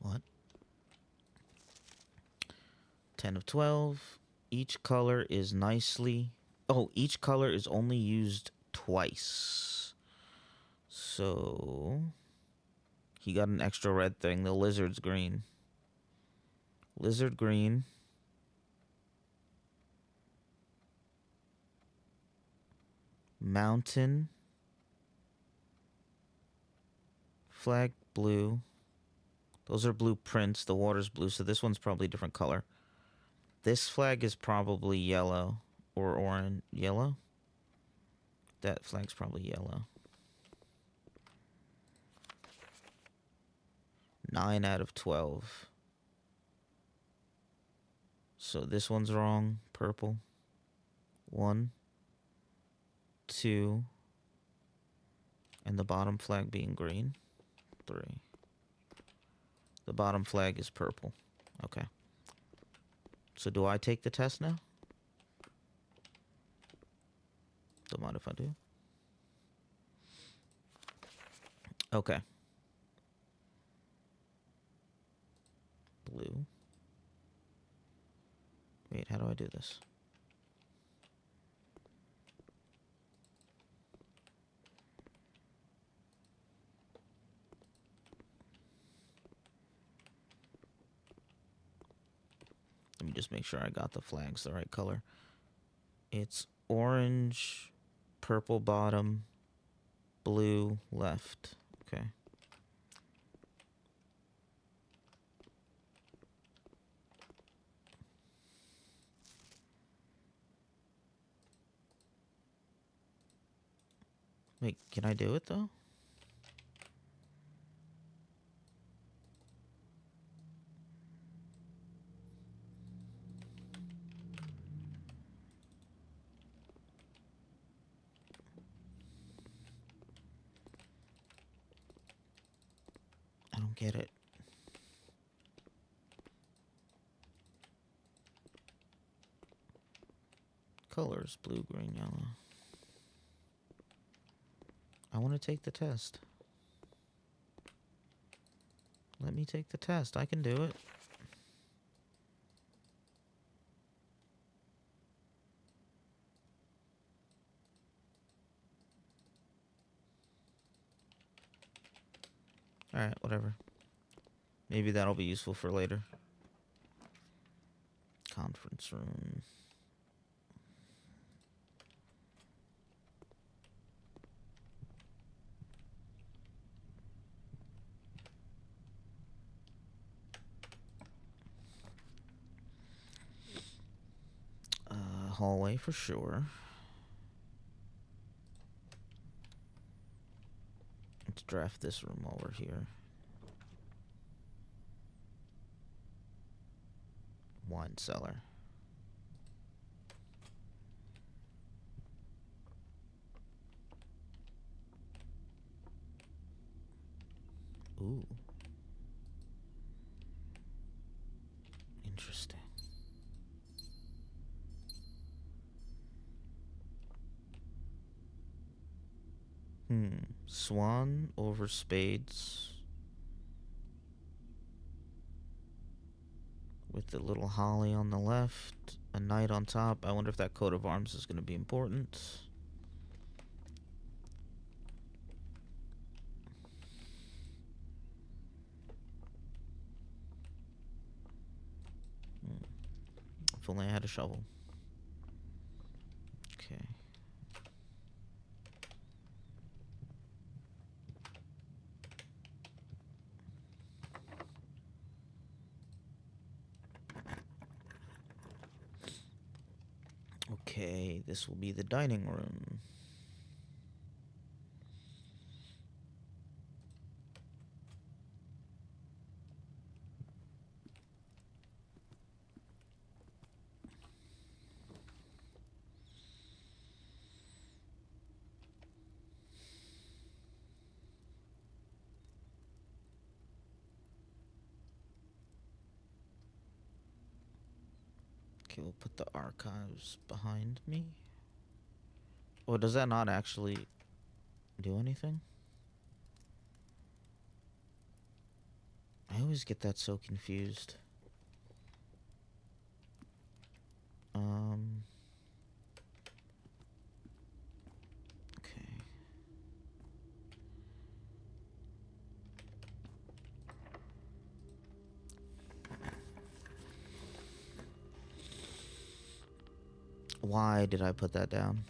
S1: What? 10 of 12. Each color is nicely... Oh, each color is only used twice. So... He got an extra red thing. The lizard's green. Lizard green. Mountain. Flag blue. Those are blueprints. The water's blue, so this one's probably a different color. This flag is probably yellow or orange. Yellow? That flag's probably yellow. 9 out of 12. So this one's wrong. Purple. 1, 2, And the bottom flag being green. 3. The bottom flag is purple. Okay. So do I take the test now? Don't mind if I do. Okay. Blue. Wait, how do I do this? Let me just make sure I got the flags the right color. It's orange, purple bottom, blue left. Okay. Wait, can I do it though? I don't get it. Colors, blue, green, yellow. I want to take the test. Let me take the test. I can do it. Alright, whatever. Maybe that'll be useful for later. Conference room. Hallway for sure. Let's draft this room over here. Wine cellar. Ooh. Interesting. Swan over spades. With the little holly on the left. A knight on top. I wonder if that coat of arms is going to be important. If only I had a shovel. Okay. Okay, this will be the dining room. Okay, we'll put the archives behind me. Or does that not actually do anything? I always get that so confused. Okay. Why did I put that down?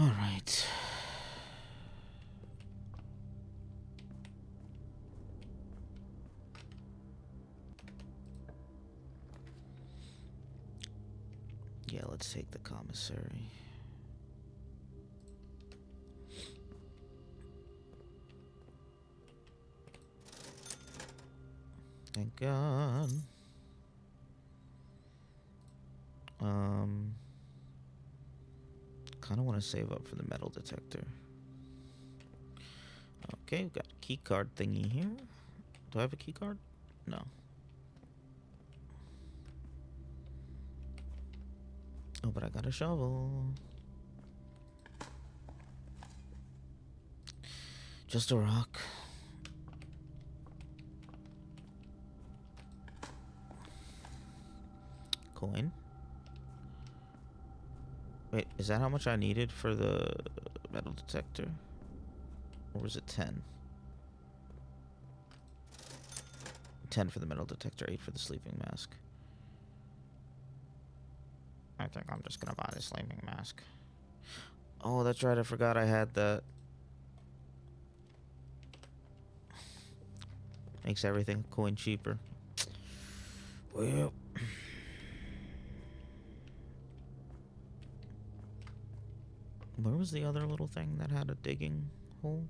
S1: All right. Yeah, let's take the commissary. Thank God. Kind of want to save up for the metal detector. Okay, we've got a key card thingy here. Do I have a key card? No. Oh, but I got a shovel. Just a rock. Coin. Wait, is that how much I needed for the metal detector? Or was it 10? 10 for the metal detector, 8 for the sleeping mask. I think I'm just gonna buy the sleeping mask. Oh, that's right, I forgot I had that. Makes everything a coin cheaper. Well. Where was the other little thing that had a digging hole?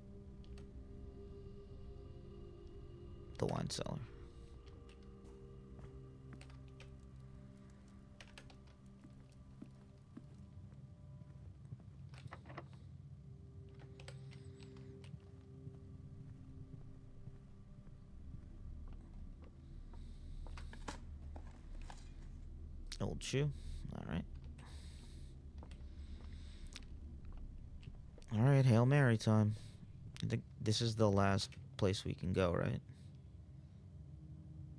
S1: The wine cellar. Old shoe. Alright. Alright, Hail Mary time. I think this is the last place we can go, right?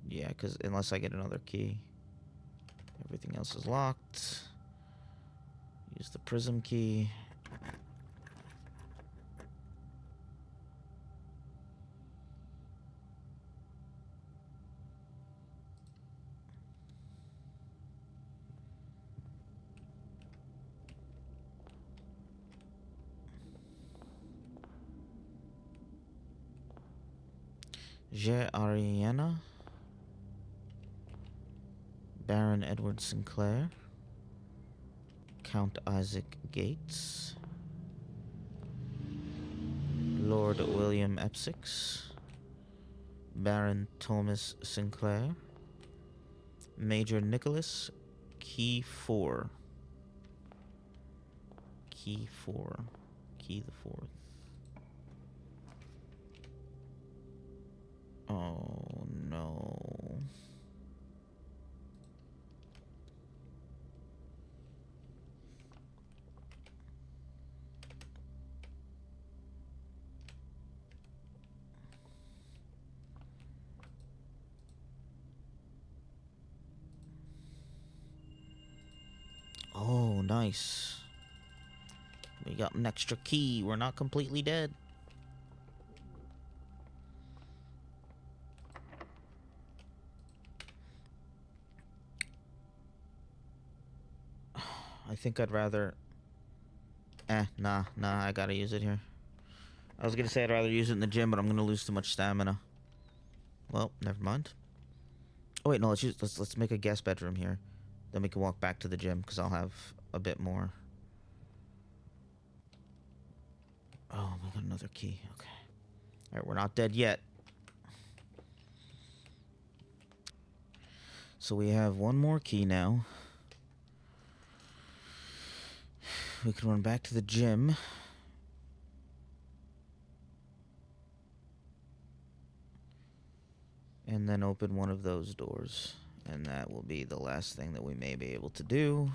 S1: Yeah, because unless I get another key. Everything else is locked. Use the prism key. Je Ariana. Baron Edward Sinclair. Count Isaac Gates. Lord William Essex. Baron Thomas Sinclair. Major Nicholas. Key 4. Key 4. Key the 4th. Oh no. Oh, nice. We got an extra key. We're not completely dead. I think I'd rather... Nah, I gotta use it here. I was gonna say I'd rather use it in the gym, but I'm gonna lose too much stamina. Well, never mind. Oh wait, no, let's make a guest bedroom here. Then we can walk back to the gym, because I'll have a bit more. Oh, we got another key. Okay. Alright, we're not dead yet. So we have one more key now. We can run back to the gym. And then open one of those doors. And that will be the last thing that we may be able to do.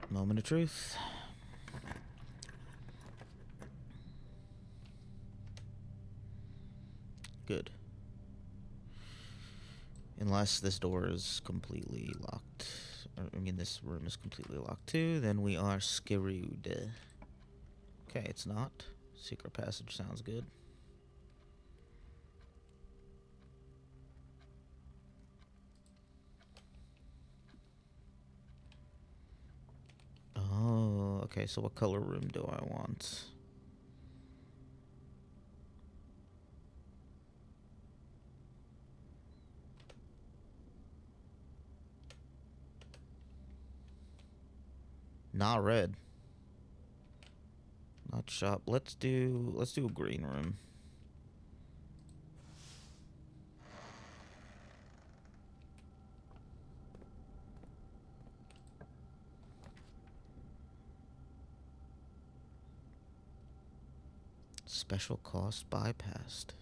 S1: Moment of truth. Good. Unless this door is completely locked. I mean, this room is completely locked too, then we are screwed. Okay, it's not. Secret passage sounds good. Oh, okay, so what color room do I want? Not red. Not shop. Let's do a green room. Special cost bypassed.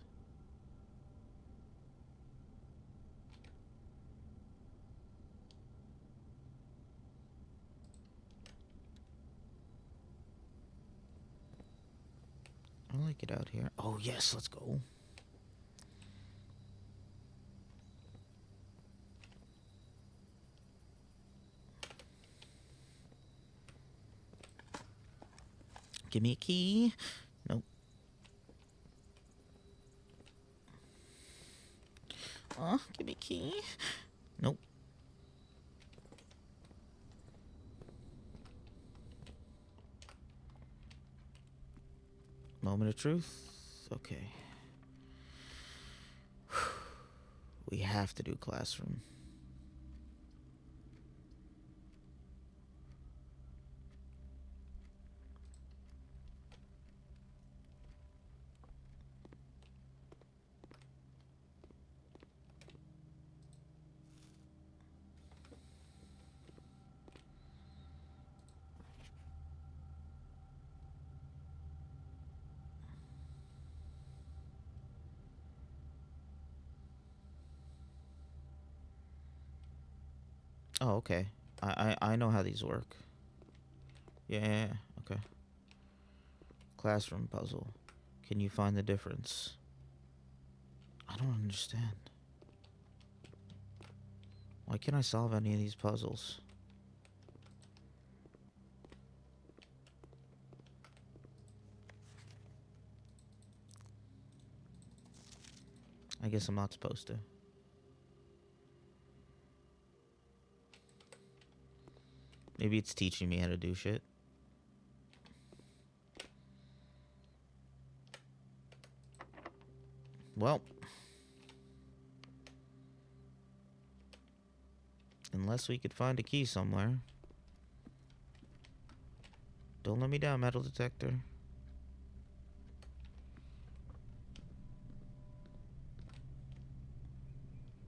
S1: I like it out here. Oh yes, let's go. Give me a key. Nope. Give me a key. Nope. Moment of truth. Okay. We have to do classroom. Oh, okay. I know how these work. Yeah, okay. Classroom puzzle. Can you find the difference? I don't understand. Why can't I solve any of these puzzles? I guess I'm not supposed to. Maybe it's teaching me how to do shit. Well. Unless we could find a key somewhere. Don't let me down, metal detector.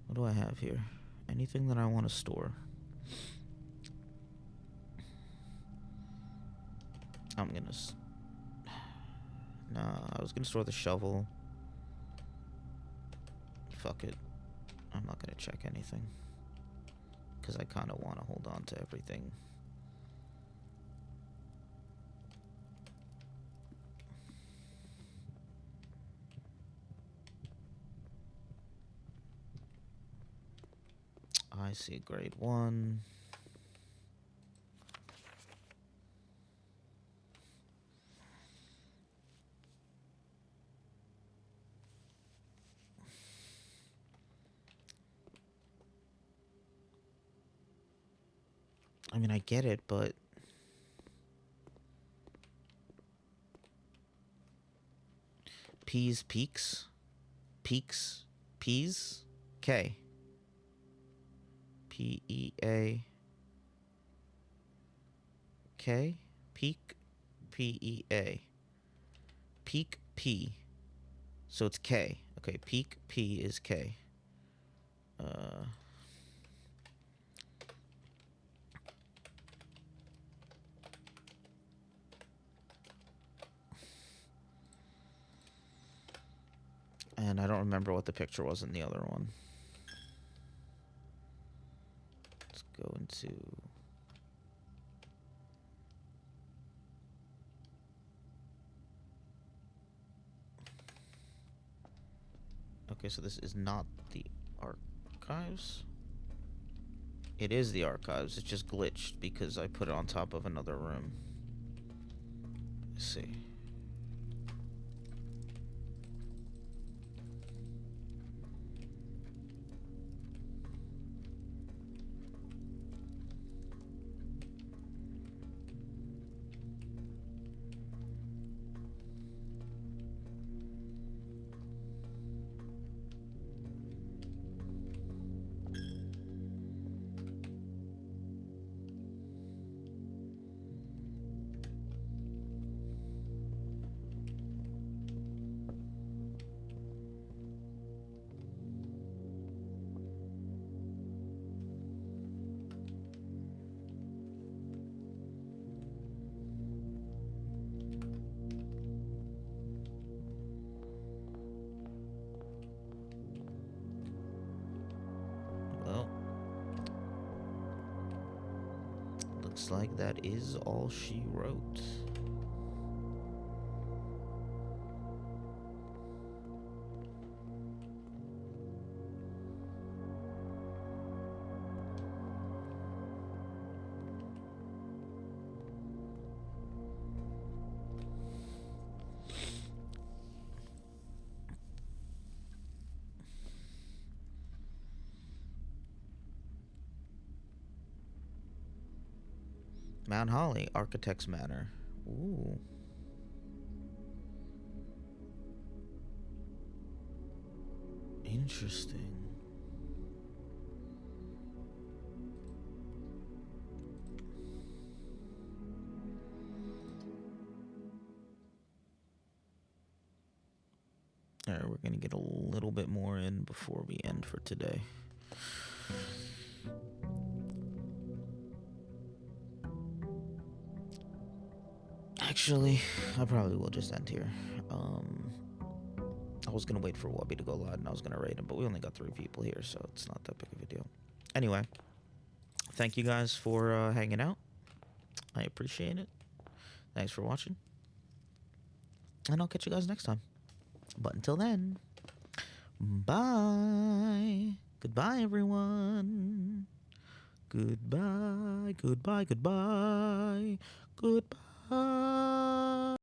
S1: What do I have here? Anything that I want to store. I'm gonna... Nah, I was gonna store the shovel. Fuck it. I'm not gonna check anything. Because I kind of want to hold on to everything. I see grade 1. I mean, I get it, but... Peas, peaks? Peaks? Peas? K. P-E-A... K? Peak? P-E-A. Peak P. So it's K. Okay, peak P is K. And I don't remember what the picture was in the other one. Let's go into... Okay, so this is not the archive. archives? It is the archives. It's just glitched because I put it on top of another room. Let's see. Well, looks like that is all she wrote. Mount Holly, Architect's Manor. Ooh. Interesting. Alright, we're gonna get a little bit more in before we end for today. Actually, I probably will just end here. I was gonna wait for Wubby to go live and I was gonna raid him, but we only got 3 people here, so it's not that big of a deal. Anyway, thank you guys for hanging out. I appreciate it. Thanks for watching. And I'll catch you guys next time. But until then, bye. Goodbye, everyone. Goodbye, goodbye, goodbye, goodbye.